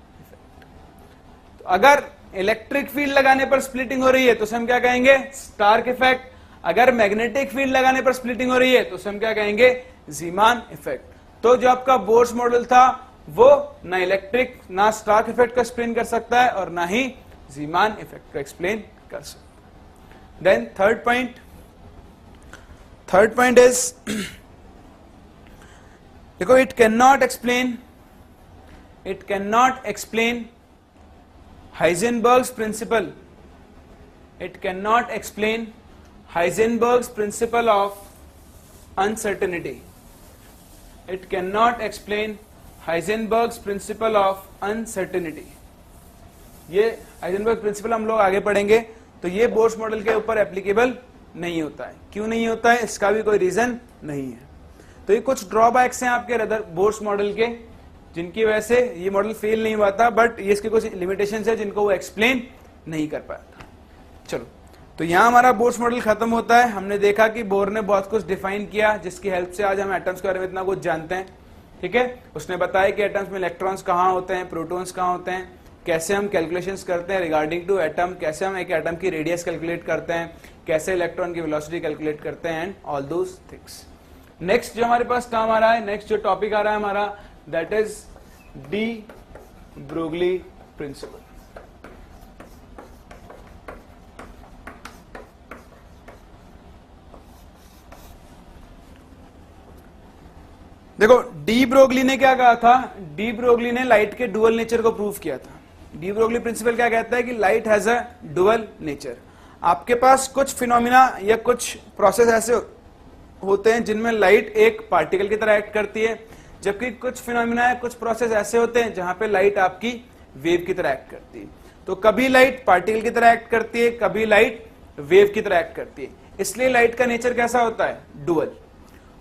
अगर इलेक्ट्रिक फील्ड लगाने पर स्प्लिटिंग हो रही है तो उसे हम क्या कहेंगे? Stark effect. अगर मैग्नेटिक फील्ड लगाने पर स्प्लिटिंग हो रही है तो उसे हम क्या कहेंगे? ज़ीमान इफेक्ट। तो जो आपका बोर्स मॉडल था वो ना इलेक्ट्रिक ना स्टार्क इफेक्ट को एक्सप्लेन कर सकता है और ना ही ज़ीमान इफेक्ट को एक्सप्लेन कर सकता है। देन थर्ड पॉइंट इज, देखो, it can not explain Heisenberg's principle. It cannot explain Heisenberg's principle of uncertainty. It cannot explain Heisenberg's principle of uncertainty. ये Heisenberg principle हम लोग आगे पढ़ेंगे। तो ये बोर्स मॉडल के ऊपर एप्लीकेबल नहीं होता है। क्यों नहीं होता है, इसका भी कोई रीजन नहीं है। तो ये कुछ ड्रॉबैक्स हैं आपके बोर्स मॉडल के। जिनकी वजह से ये मॉडल फेल नहीं हुआ था, बट ये इसके कुछ लिमिटेशंस है जिनको वो एक्सप्लेन नहीं कर पाया था। चलो, तो यहाँ हमारा बोर्स मॉडल खत्म होता है। हमने देखा कि बोर ने बहुत कुछ डिफाइन किया जिसकी हेल्प से आज हम एटम्स के बारे में इतना कुछ जानते हैं। ठीक है, उसने बताया कि एटम्स में इलेक्ट्रॉन्स कहाँ होते हैं, प्रोटॉन्स कहाँ होते हैं, कैसे हम कैलकुलेशंस करते हैं रिगार्डिंग टू एटम, कैसे हम एक एटम की रेडियस कैलकुलेट करते हैं, कैसे इलेक्ट्रॉन की वेलोसिटी कैलकुलेट करते हैं, and all those things. Next जो हमारे पास काम आ रहा है, नेक्स्ट जो टॉपिक आ रहा है हमारा, that is de Broglie principle. देखो, डी ब्रोगली ने क्या कहा था, डी ब्रोगली ने लाइट के डुअल नेचर को प्रूव किया था। डी ब्रोगली प्रिंसिपल क्या कहता है कि light has a dual nature. आपके पास कुछ फिनोमिना या कुछ प्रोसेस ऐसे होते हैं जिनमें लाइट एक पार्टिकल की तरह एक्ट करती है, जबकि कुछ फिनोमिना या कुछ प्रोसेस ऐसे होते हैं जहां पे लाइट आपकी वेव की तरह एक्ट करती है। तो कभी लाइट पार्टिकल की तरह एक्ट करती है, कभी लाइट वेव की तरह एक्ट करती है, इसलिए लाइट का नेचर कैसा होता है, डुअल।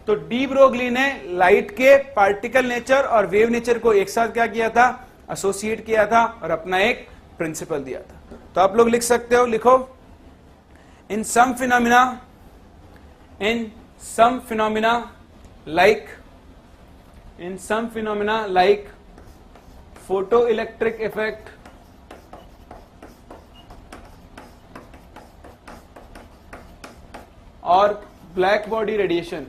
तो डी ब्रोगली ने लाइट के पार्टिकल नेचर और वेव नेचर को एक साथ क्या किया था, एसोसिएट किया था और अपना एक प्रिंसिपल दिया था। तो आप लोग लिख सकते हो, लिखो, इन सम फिनोमिना लाइक photoelectric effect और black body radiation,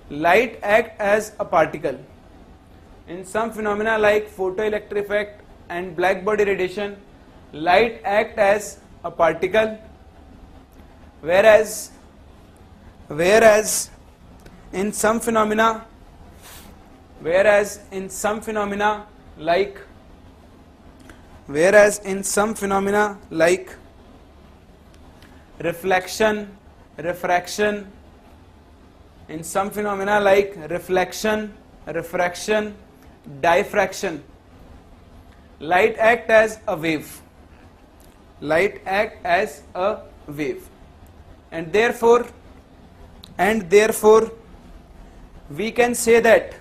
light act as a particle. In some phenomena like photoelectric effect and black body radiation, light act as a particle, whereas in some phenomena like reflection, refraction, in some phenomena like reflection, refraction, diffraction, light act as a wave, and therefore we can say that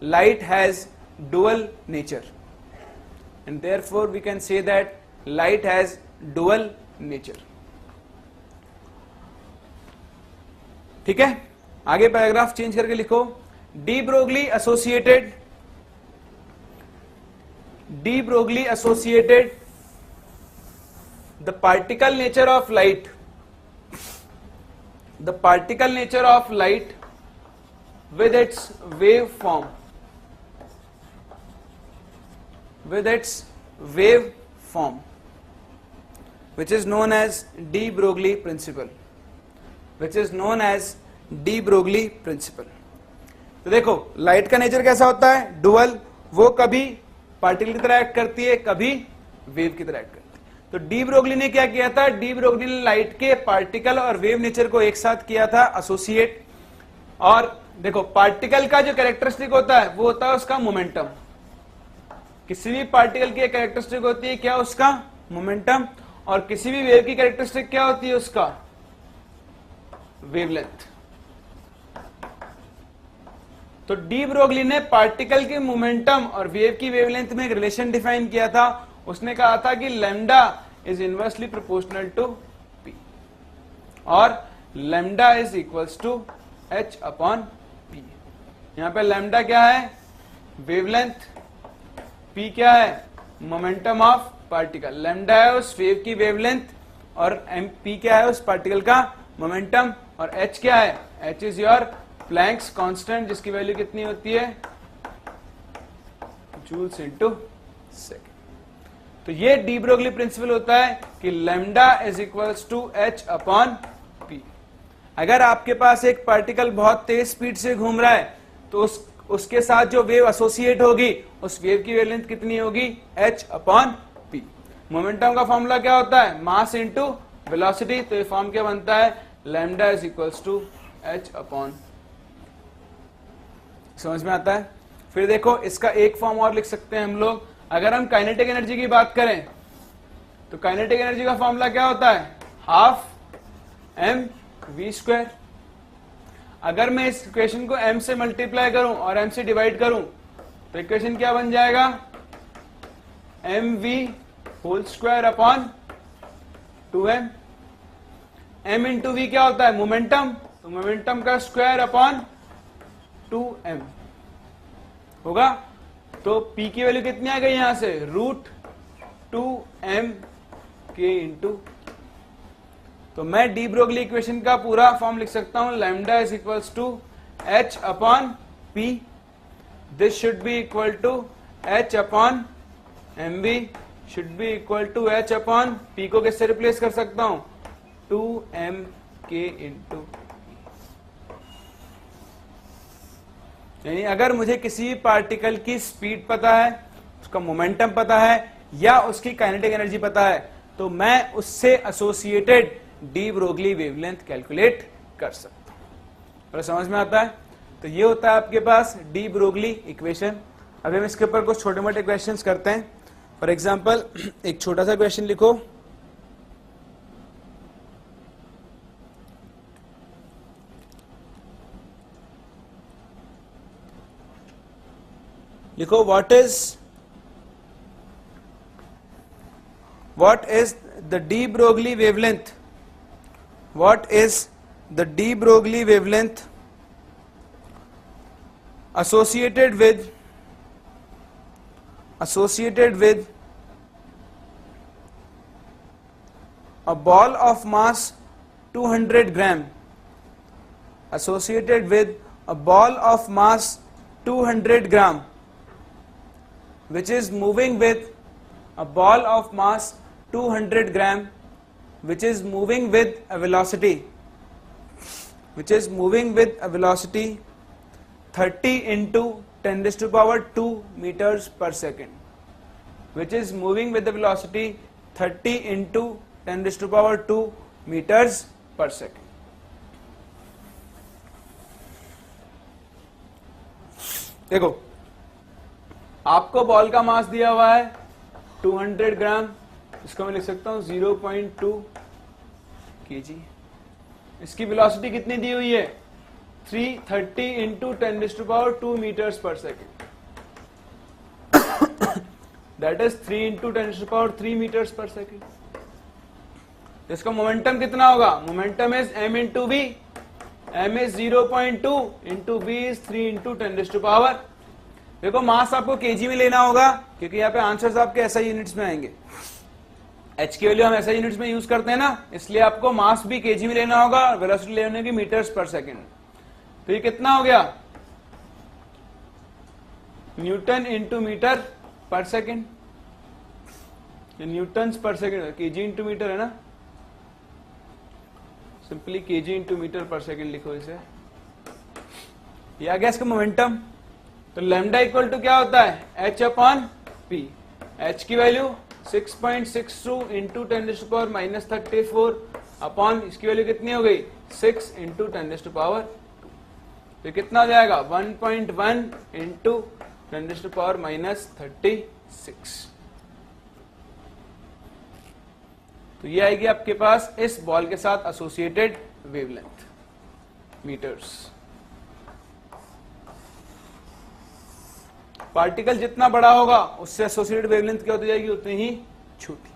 light has dual nature, ठीक है। आगे paragraph change करके लिखो, de Broglie associated the particle nature of light with its wave form, which is known as de Broglie principle, तो देखो, light का nature कैसा होता है, डुअल। वो कभी पार्टिकल की तरह एक्ट करती है, कभी वेव की तरह एक्ट करती है। तो डी ब्रोगली ने क्या किया था, डी ब्रोगली ने लाइट के पार्टिकल और वेव नेचर को एक साथ किया था, एसोसिएट। और देखो, पार्टिकल का जो कैरेक्टरिस्टिक होता है वो होता है उसका मोमेंटम। किसी भी पार्टिकल की कैरेक्टरिस्टिक होती है क्या, उसका मोमेंटम। और किसी भी वेव की कैरेक्टरिस्टिक क्या होती है, उसका वेवलेंथ। तो डी ब्रोगली ने पार्टिकल के मोमेंटम और वेव की वेवलेंथ में एक रिलेशन डिफाइन किया था। उसने कहा था कि lambda is inversely proportional to p, और lambda is equals to h upon p. यहां पे लैम्डा क्या है, वेवलेंथ, पी क्या है, मोमेंटम ऑफ पार्टिकल। लैम्डा है उस वेव की वेवलेंथ और पी क्या है, उस पार्टिकल का मोमेंटम। और एच क्या है, H is your Planck's constant, जिसकी वैल्यू कितनी होती है, जूल्स इनटू सेकंड। तो ये डी ब्रोगली प्रिंसिपल होता है कि lambda is equals to h upon p. अगर आपके पास एक पार्टिकल बहुत तेज स्पीड से घूम रहा है तो उसके साथ जो वेव एसोसिएट होगी, उस वेव की वेवलेंथ कितनी होगी, एच अपॉन पी। मोमेंटम का फॉर्मूला क्या होता है, मास इनटू वेलोसिटी। तो ये फॉर्म क्या बनता है, lambda is equals to h upon. समझ में आता है। फिर देखो इसका एक फॉर्म और लिख सकते हैं हम लोग, अगर हम काइनेटिक एनर्जी की बात करें तो काइनेटिक एनर्जी का फॉर्मूला क्या होता है, हाफ एम वी स्क्वायर। अगर मैं इस इक्वेशन को m से मल्टीप्लाई करूं और m से डिवाइड करूं तो इक्वेशन क्या बन जाएगा, m v whole square upon 2m। m into v क्या होता है, मोमेंटम, तो मोमेंटम का स्क्वायर अपॉन 2m होगा। तो p की वैल्यू कितनी आ गई यहां से, √2m k इंटू, तो मैं डी ब्रोगली इक्वेशन का पूरा फॉर्म लिख सकता हूं, lambda is equals to h upon p, this should be equal to h upon mv should be equal to h upon p को किससे रिप्लेस कर सकता हूं, 2m k इंटू। यानी अगर मुझे किसी पार्टिकल की स्पीड पता है, उसका मोमेंटम पता है या उसकी काइनेटिक एनर्जी पता है, तो मैं उससे associated D Broglie wavelength calculate कर सकता हूं। समझ में आता है? तो ये होता है आपके पास डी ब्रोगली इक्वेशन। अभी हम इसके ऊपर कुछ छोटे मोटे क्वेश्चंस करते हैं। फॉर एग्जांपल एक छोटा सा क्वेश्चन लिखो, what is the de Broglie wavelength, what is the de Broglie wavelength associated with a ball of mass 200 gram, associated with a ball of mass 200 gram which is moving with a ball of mass 200 gram which is moving with a velocity 30 into 10 raised to power 2 meters per second, which is moving with the velocity 30 into 10 raised to power 2 meters per second. देखो आपको ball का मास दिया हुआ है 200 ग्राम, इसको मैं लिख सकता हूं 0.2 kg। इसकी वेलोसिटी कितनी दी हुई है, 330 into 10 raised to power 2 meters per second, that is 3 into 10 raised to power 3 meters per second। इसका मोमेंटम कितना होगा, momentum is m into v, m is 0.2 into v is 3 into 10 raised to power। देखो मास आपको KG में लेना होगा क्योंकि यहाँ पे आंसर्स आपके एसआई यूनिट्स में आएंगे, h की वैल्यू हम एसआई यूनिट्स में यूज करते हैं ना, इसलिए आपको मास भी केजी में लेना होगा और वेलोसिटी लेने की मीटर्स पर सेकंड। तो ये कितना हो गया, न्यूटन इंटू मीटर पर सेकंड, न्यूटन्स पर सेकंड, केजी इंटू मीटर है ना, सिंपली केजी इंटू मीटर पर सेकंड लिखो इसे। ये आ गया इसका मोमेंटम। तो लैम्डा इक्वल टू क्या होता है, h अपॉन p। h की value 6.62 into 10 raised to power minus 34 upon इसकी वैल्यू कितनी हो गई, 6 इंटू 10 raised to power 2। तो कितना हो जाएगा 1.1 into 10 raised to power minus 36। तो ये आएगी आपके पास इस बॉल के साथ एसोसिएटेड वेवलेंथ मीटर्स। पार्टिकल जितना बड़ा होगा उससे एसोसिएटेड वेवलेंथ क्या होती जाएगी, उतनी ही छोटी।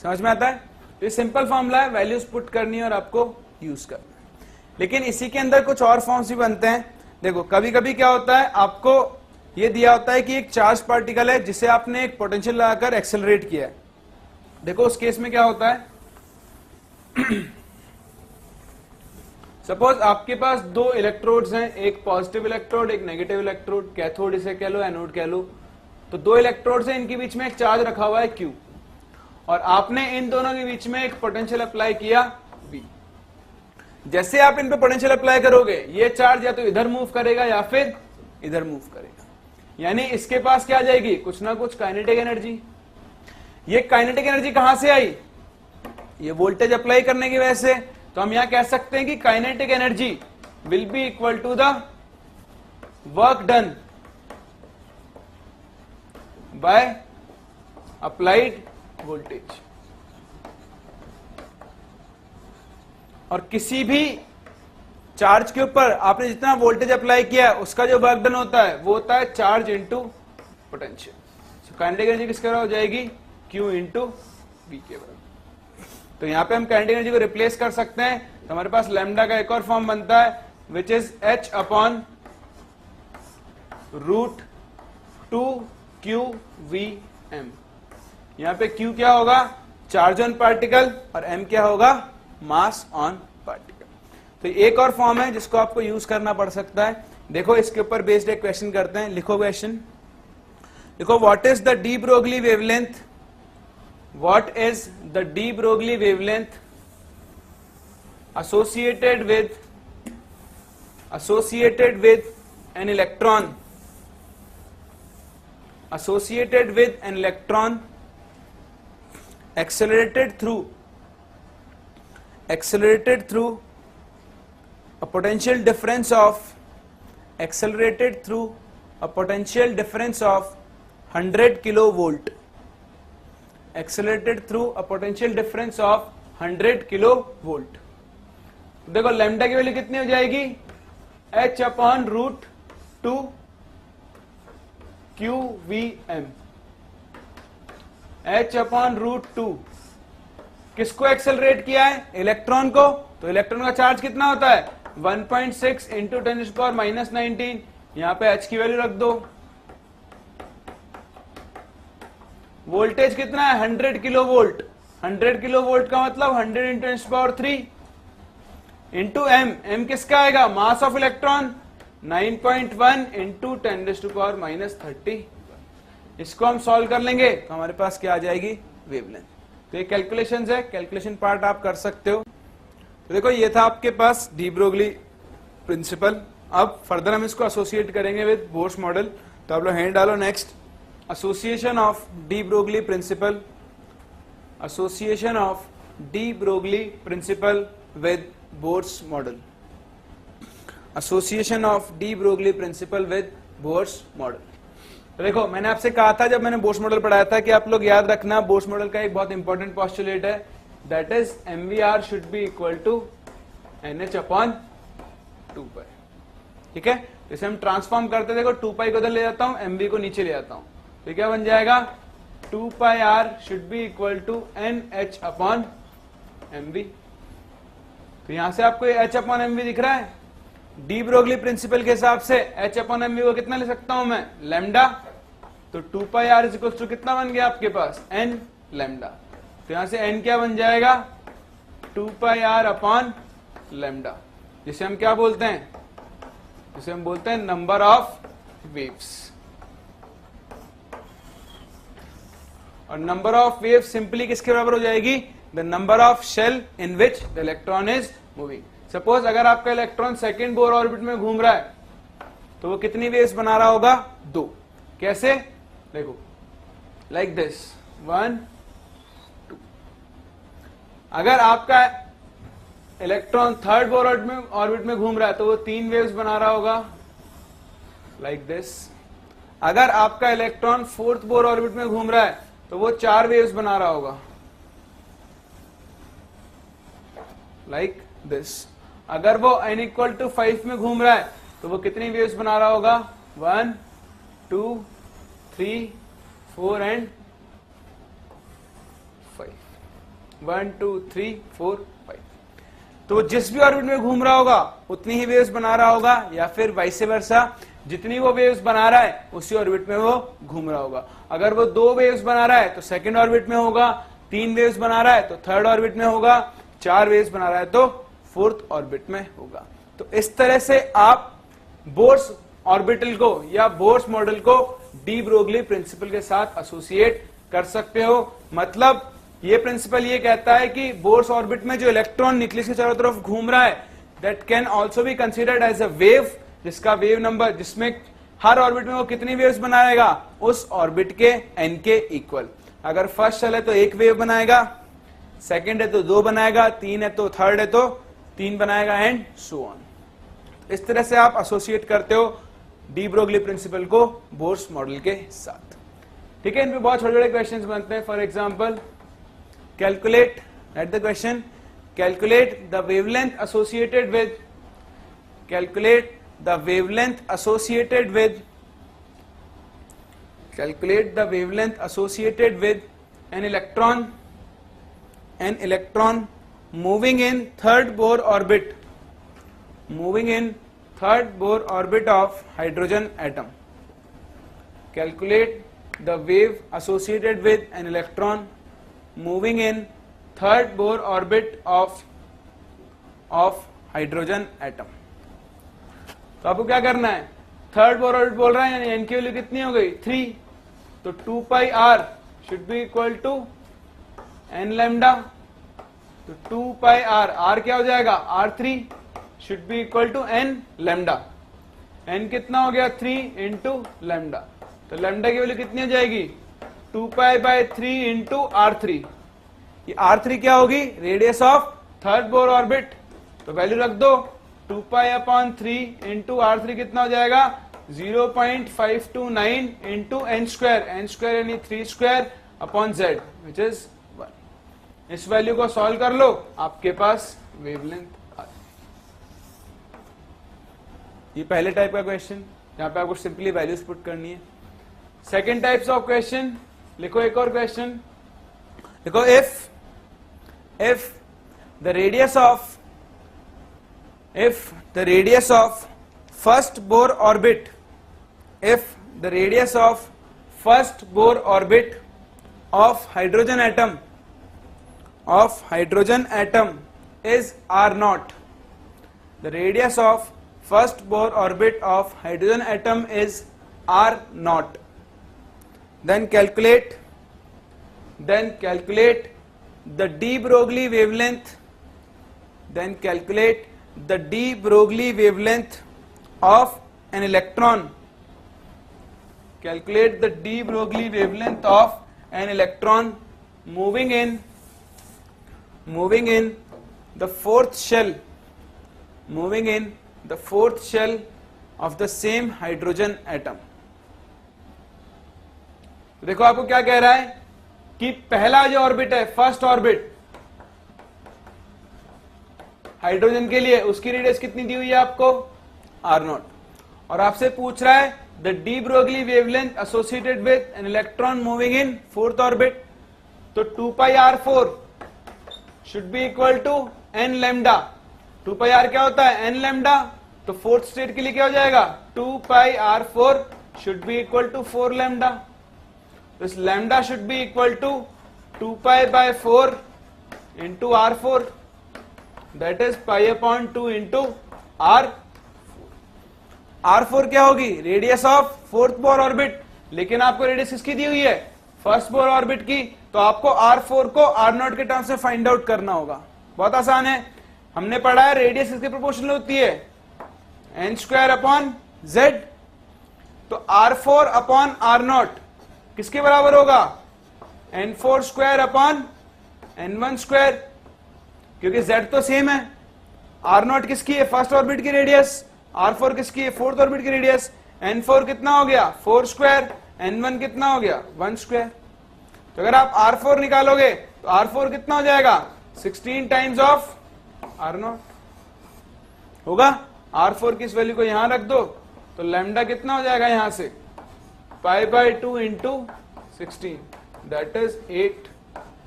समझ में आता है? तो ये सिंपल फॉर्मूला है, वैल्यूज पुट करनी है और आपको यूज करना है। लेकिन इसी के अंदर कुछ और फॉर्म्स भी बनते हैं। देखो कभी कभी क्या होता है, आपको ये दिया होता है कि एक चार्ज पार्टिकल है जिसे आपने एक पोटेंशियल लगाकर एक्सेलरेट किया है। देखो उस केस में क्या होता है, सपोज आपके पास दो इलेक्ट्रोड्स हैं, एक पॉजिटिव इलेक्ट्रोड एक नेगेटिव इलेक्ट्रोड, कैथोड इसे कह लो एनोड कह लो। तो दो इलेक्ट्रोड्स हैं, इनके बीच में एक चार्ज रखा हुआ है Q और आपने इन दोनों के बीच में एक पोटेंशियल अप्लाई किया V। जैसे आप इन पे पोटेंशियल अप्लाई करोगे ये चार्ज या तो इधर मूव करेगा या फिर इधर मूव करेगा, यानी इसके पास क्या आ जाएगी, कुछ ना कुछ काइनेटिक एनर्जी। ये काइनेटिक एनर्जी कहां से आई, ये वोल्टेज अप्लाई करने की वजह से। तो हम यहां कह सकते हैं कि kinetic energy will be equal to the work done by applied voltage. और किसी भी चार्ज के ऊपर आपने जितना वोल्टेज अप्लाई किया है उसका जो वर्क डन होता है वो होता है charge into potential. So kinetic energy किसके बराबर हो जाएगी, Q इंटू V के बराबर। तो यहां पे हम काइनेटिक एनर्जी को रिप्लेस कर सकते हैं, तो हमारे पास लैम्डा का एक और फॉर्म बनता है which is H upon root 2QVM। यहां पे Q क्या होगा, चार्ज ऑन पार्टिकल, और M क्या होगा, मास ऑन पार्टिकल। तो एक और फॉर्म है जिसको आपको यूज करना पड़ सकता है। देखो इसके ऊपर बेस्ड एक क्वेश्चन करते हैं। लिखो क्वेश्चन, देखो what is the de Broglie wavelength, what is the de Broglie wavelength associated with an electron accelerated through a potential difference of 100 kilovolt, accelerated through a potential difference of 100 kilovolt। देखो lambda की value कितनी हो जाएगी, H upon root 2QVM। H upon root 2 किसको accelerate किया है, electron को। तो इलेक्ट्रॉन का चार्ज कितना होता है 1.6 इंटू 10⁻⁻19। यहां पे H की वैल्यू रख दो। वोल्टेज कितना है 100 किलोवोल्ट। 100 किलोवोल्ट का मतलब 100 इंटू 10⁻³ इंटू M किसका आएगा, मास ऑफ इलेक्ट्रॉन 9.1 इंटू 10⁻30। इसको हम सॉल्व कर लेंगे तो हमारे पास क्या आ जाएगी, वेवलेंथ। तो ये कैलकुलेशंस है, कैलकुलेशन पार्ट आप कर सकते हो। तो देखो ये था आपके पास डी ब्रोगली प्रिंसिपल। अब फर्दर हम इसको एसोसिएट करेंगे विद बोर्स मॉडल। तो आप लोग हैंड डालो next, association of de Broglie principle, association of de Broglie principle with Bohr's model, association of de Broglie principle with Bohr's model. तो देखो मैंने आपसे कहा था जब मैंने बोर्स मॉडल पढ़ाया था कि आप लोग याद रखना बोर्स मॉडल का एक बहुत इंपॉर्टेंट पोस्टुलेट है, that is MVR should be equal to NH upon 2π। ठीक है, जैसे हम ट्रांसफॉर्म करते, देखो 2π को उधर ले जाता हूं, MV को नीचे ले जाता हूं, तो क्या बन जाएगा 2πR should be equal to NH upon MV। तो यहां से आपको H अपॉन MV दिख रहा है। डी ब्रोगली प्रिंसिपल के हिसाब से H अपॉन MV को कितना ले सकता हूं मैं, लैम्डा। तो 2πR इज इक्वल टू कितना बन गया आपके पास, N लैम्डा। तो यहां से N क्या बन जाएगा 2πR अपॉन लैम्डा, जिसे हम क्या बोलते हैं, जिसे हम बोलते हैं नंबर ऑफ वेव्स। और नंबर ऑफ वेव सिंपली किसके बराबर हो जाएगी, the number of shell in which the electron is moving. Suppose अगर आपका इलेक्ट्रॉन सेकंड बोर ऑर्बिट में घूम रहा है तो वो कितनी वेव्स बना रहा होगा, 2। कैसे, देखो लाइक दिस 1 2। अगर आपका इलेक्ट्रॉन थर्ड बोर ऑर्बिट में घूम रहा है तो वो 3 वेव्स बना रहा होगा लाइक दिस। अगर आपका इलेक्ट्रॉन फोर्थ बोर ऑर्बिट में घूम रहा है तो वो 4 वेव्स बना रहा होगा लाइक दिस। अगर वो n इक्वल टू 5 में घूम रहा है तो वो कितनी वेव्स बना रहा होगा, 1 2 3 4 एंड 5। 1 2 3 4 5। तो जिस भी ऑर्बिट में घूम रहा होगा उतनी ही वेव्स बना रहा होगा, या फिर वाइस वर्सा, जितनी वो वेव्स बना रहा है उसी ऑर्बिट में वो घूम रहा होगा। अगर वो 2 वेव्स बना रहा है तो सेकंड ऑर्बिट में होगा, 3 वेव्स बना रहा है तो थर्ड ऑर्बिट में होगा, 4 वेव्स बना रहा है तो फोर्थ ऑर्बिट में होगा। तो इस तरह से आप बोर्स ऑर्बिटल को या बोर्स मॉडल को डी ब्रोगली प्रिंसिपल के साथ एसोसिएट कर सकते हो। मतलब ये प्रिंसिपल ये कहता है कि बोर्स ऑर्बिट में जो इलेक्ट्रॉन न्यूक्लियस के चारों तरफ घूम रहा है that can also be considered as a wave, जिसका वेव नंबर, जिसमें हर ऑर्बिट में वो कितनी वेव्स बनाएगा, उस ऑर्बिट के n के इक्वल। अगर फर्स्ट शेल है तो 1 वेव बनाएगा, सेकंड है तो 2 बनाएगा, 3 है तो थर्ड है तो 3 बनाएगा, एंड सो ऑन। इस तरह से आप एसोसिएट करते हो डी ब्रोगली प्रिंसिपल को बोर्स मॉडल के साथ। ठीक है, इन पे बहुत छोटे छोटे क्वेश्चंस बनते हैं. For example calculate at the question, calculate the wavelength associated with, calculate the wavelength associated with, calculate the wavelength associated with an electron moving in third Bohr orbit, moving in third Bohr orbit of hydrogen atom. Calculate the wave associated with an electron moving in third Bohr orbit of hydrogen atom. तो आपको क्या करना है, third Bohr orbit बोल रहा है, यानी N की वैल्यू कितनी हो गई 3, तो 2 pi are should be equal to N lambda. तो 2 पाई आर क्या हो जाएगा, R3 should be equal to N lambda. N कितना हो गया 3 इंटू लैम्डा, तो लैम्डा की वैल्यू कितनी हो जाएगी 2 पाई बाय 3 इंटू R3. ये R3 क्या होगी, radius of third Bohr orbit. तो वैल्यू रख दो, 2 पाई अपॉन 3 इंटू R3 कितना हो जाएगा 0.529 into n square, n square यानी 3 square upon Z which is 1. इस वैल्यू को सॉल्व कर लो, आपके पास वेवलेंथ आ जाए. ये पहले टाइप का क्वेश्चन, जहां पे आपको सिंपली वैल्यूज पुट करनी है. सेकेंड टाइप्स ऑफ क्वेश्चन लिखो, एक और क्वेश्चन लिखो, if the radius of first Bohr orbit, if the radius of first Bohr orbit of hydrogen atom is R0, the radius of first Bohr orbit of hydrogen atom is R0, then calculate the de Broglie wavelength, then calculate the de Broglie wavelength of an electron, calculate the de Broglie wavelength of an electron moving in the fourth shell of the same hydrogen atom. देखो आपको क्या कह रहा है कि पहला जो orbit है, फर्स्ट ऑर्बिट हाइड्रोजन के लिए, उसकी रेडियस कितनी दी हुई है आपको R0, और आपसे पूछ रहा है the de Broglie wavelength associated with an electron moving in fourth orbit. तो 2 pi R4 should be equal to N lambda. 2 pi R क्या होता है, एन लैम्डा. तो फोर्थ स्टेट के लिए क्या हो जाएगा, 2 pi R4 should be equal to 4 lambda. तो इस lambda should be equal to 2 pi by 4 into R4, that is pi upon 2 into R4 क्या होगी, radius of fourth Bohr orbit. लेकिन आपको रेडियस किसकी दी हुई है, फर्स्ट बोर ऑर्बिट की. तो आपको R4 को R0 के टर्म्स में फाइंड आउट करना होगा. बहुत आसान है, हमने पढ़ा है रेडियस इसके प्रोपोर्शनल होती है एन स्क्वायर अपॉन जेड. तो R4 अपॉन R0 किसके बराबर होगा, N4 square upon N1 square, क्योंकि Z तो सेम है. R0 किसकी है, फर्स्ट ऑर्बिट की रेडियस, R4 किसकी है, फोर्थ ऑर्बिट की रेडियस. N4 कितना हो गया 4 स्क्वायर, N1 कितना हो गया 1 स्क्वायर. तो अगर आप R4 निकालोगे तो R4 कितना हो जाएगा 16 टाइम्स ऑफ R0 होगा. R4 की इस वैल्यू को यहां रख दो, तो लैम्डा कितना हो जाएगा यहां से, pi by 2 into 16, that is 8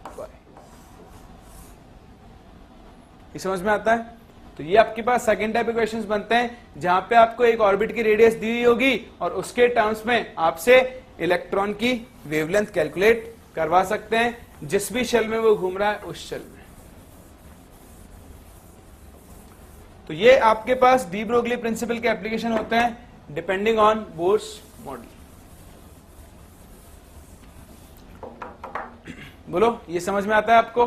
पाई. ये समझ में आता है. तो ये आपके पास सेकंड टाइप के क्वेश्चंस बनते हैं, जहां पे आपको एक ऑर्बिट की रेडियस दी हुई होगी और उसके टर्म्स में आपसे इलेक्ट्रॉन की वेवलेंथ कैलकुलेट करवा सकते हैं, जिस भी शेल में वो घूम रहा है उस शेल में. तो ये आपके पास डी ब्रोगली प्रिंसिपल के एप्लीकेशन होते हैं डिपेंडिंग ऑन बोर्स मॉडल. बोलो, ये समझ में आता है आपको.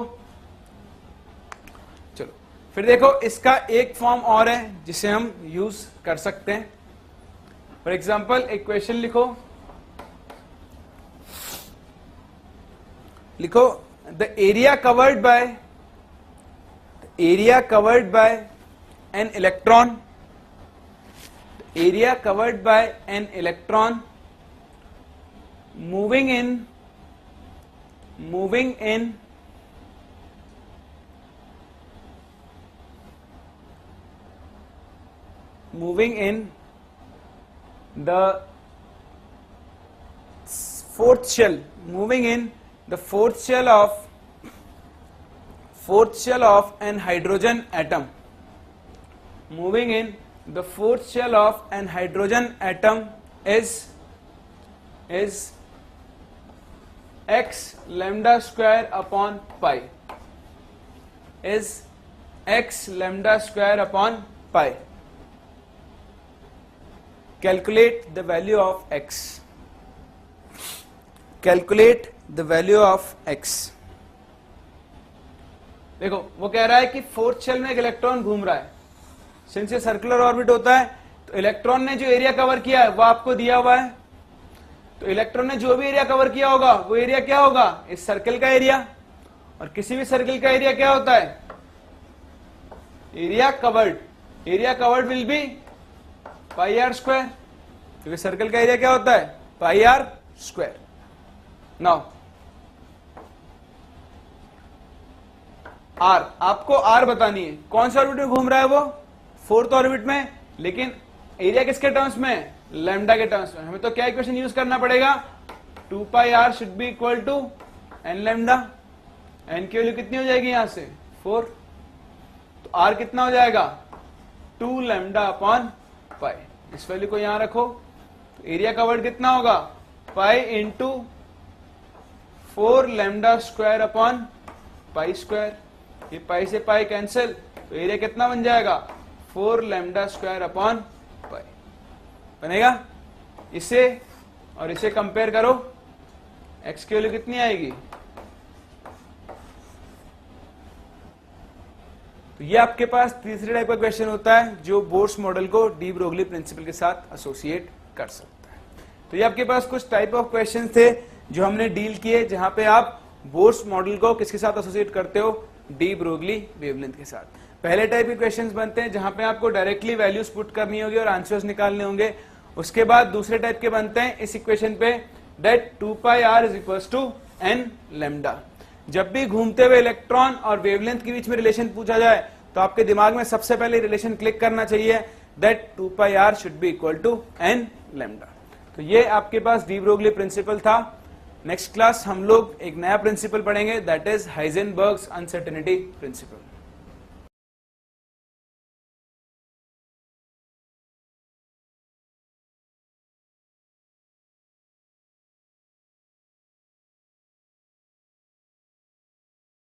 चलो फिर देखो, इसका एक फॉर्म और है जिसे हम यूज कर सकते हैं. फॉर एग्जाम्पल एक क्वेश्चन लिखो the area covered by an electron moving in the fourth shell, moving in the fourth shell of an hydrogen atom, moving in the fourth shell of an hydrogen atom is x lambda square upon pi, is x lambda square upon pi. Calculate the value of x. Calculate the value of x. देखो वो कह रहा है कि fourth shell में एक electron घूम रहा है, सिंस ये सर्कुलर ऑर्बिट होता है तो इलेक्ट्रॉन ने जो एरिया कवर किया है वो आपको दिया हुआ है, तो इलेक्ट्रॉन ने जो भी एरिया कवर किया होगा वो एरिया क्या होगा, इस सर्कल का एरिया, और किसी भी सर्कल का एरिया क्या होता है, area covered will be pi r square, क्योंकि सर्कल का एरिया क्या होता है, pi r square. Now r, आपको आर बतानी है, कौन सा ऑर्बिट में घूम रहा है वो, फोर्थ ऑर्बिट में, लेकिन एरिया किसके टर्म्स में, लैम्डा के टर्म्स में. हमें तो क्या इक्वेशन यूज करना पड़ेगा, 2 pi are should be equal to N lambda. N की वैल्यू कितनी हो जाएगी यहां से 4, तो आर कितना हो जाएगा 2 लैम्डा अपॉन पाई. इस वैल्यू को यहां रखो, तो एरिया कवर्ड कितना होगा, pi into 4 lambda square upon pi square. ये पाई से पाई कैंसिल, तो एरिया कितना बन जाएगा 4 लैम्डा स्क्वायर अपॉन पाई बनेगा. इसे और इसे कंपेयर करो, x की वैल्यू कितनी आएगी, तो ये आपके पास तीसरे टाइप का क्वेश्चन होता है जो बोर्स मॉडल को डी ब्रोगली प्रिंसिपल के साथ एसोसिएट कर सकता है. तो ये आपके पास कुछ टाइप ऑफ क्वेश्चन थे जो हमने डील किए, जहां पे आप बोर्स मॉडल को किसके साथ एसोसिएट करते हो, डी ब्रोगली वेवलेंथ के साथ. पहले टाइप के क्वेश्चंस बनते हैं जहां पे आपको डायरेक्टली वैल्यूज पुट करनी होगी और आंसर्स निकालने होंगे. उसके बाद दूसरे टाइप के बनते हैं इस इक्वेशन पे, that 2 pi r is equals to N lambda. जब भी घूमते हुए इलेक्ट्रॉन और वेवलेंथ के बीच में रिलेशन पूछा जाए तो आपके दिमाग में सबसे पहले रिलेशन क्लिक करना चाहिए, that 2 pi are should be equal to N lambda. तो ये आपके पास डी ब्रोगली प्रिंसिपल था. नेक्स्ट क्लास हम लोग एक नया प्रिंसिपल पढ़ेंगे, that is Heisenberg's uncertainty principal.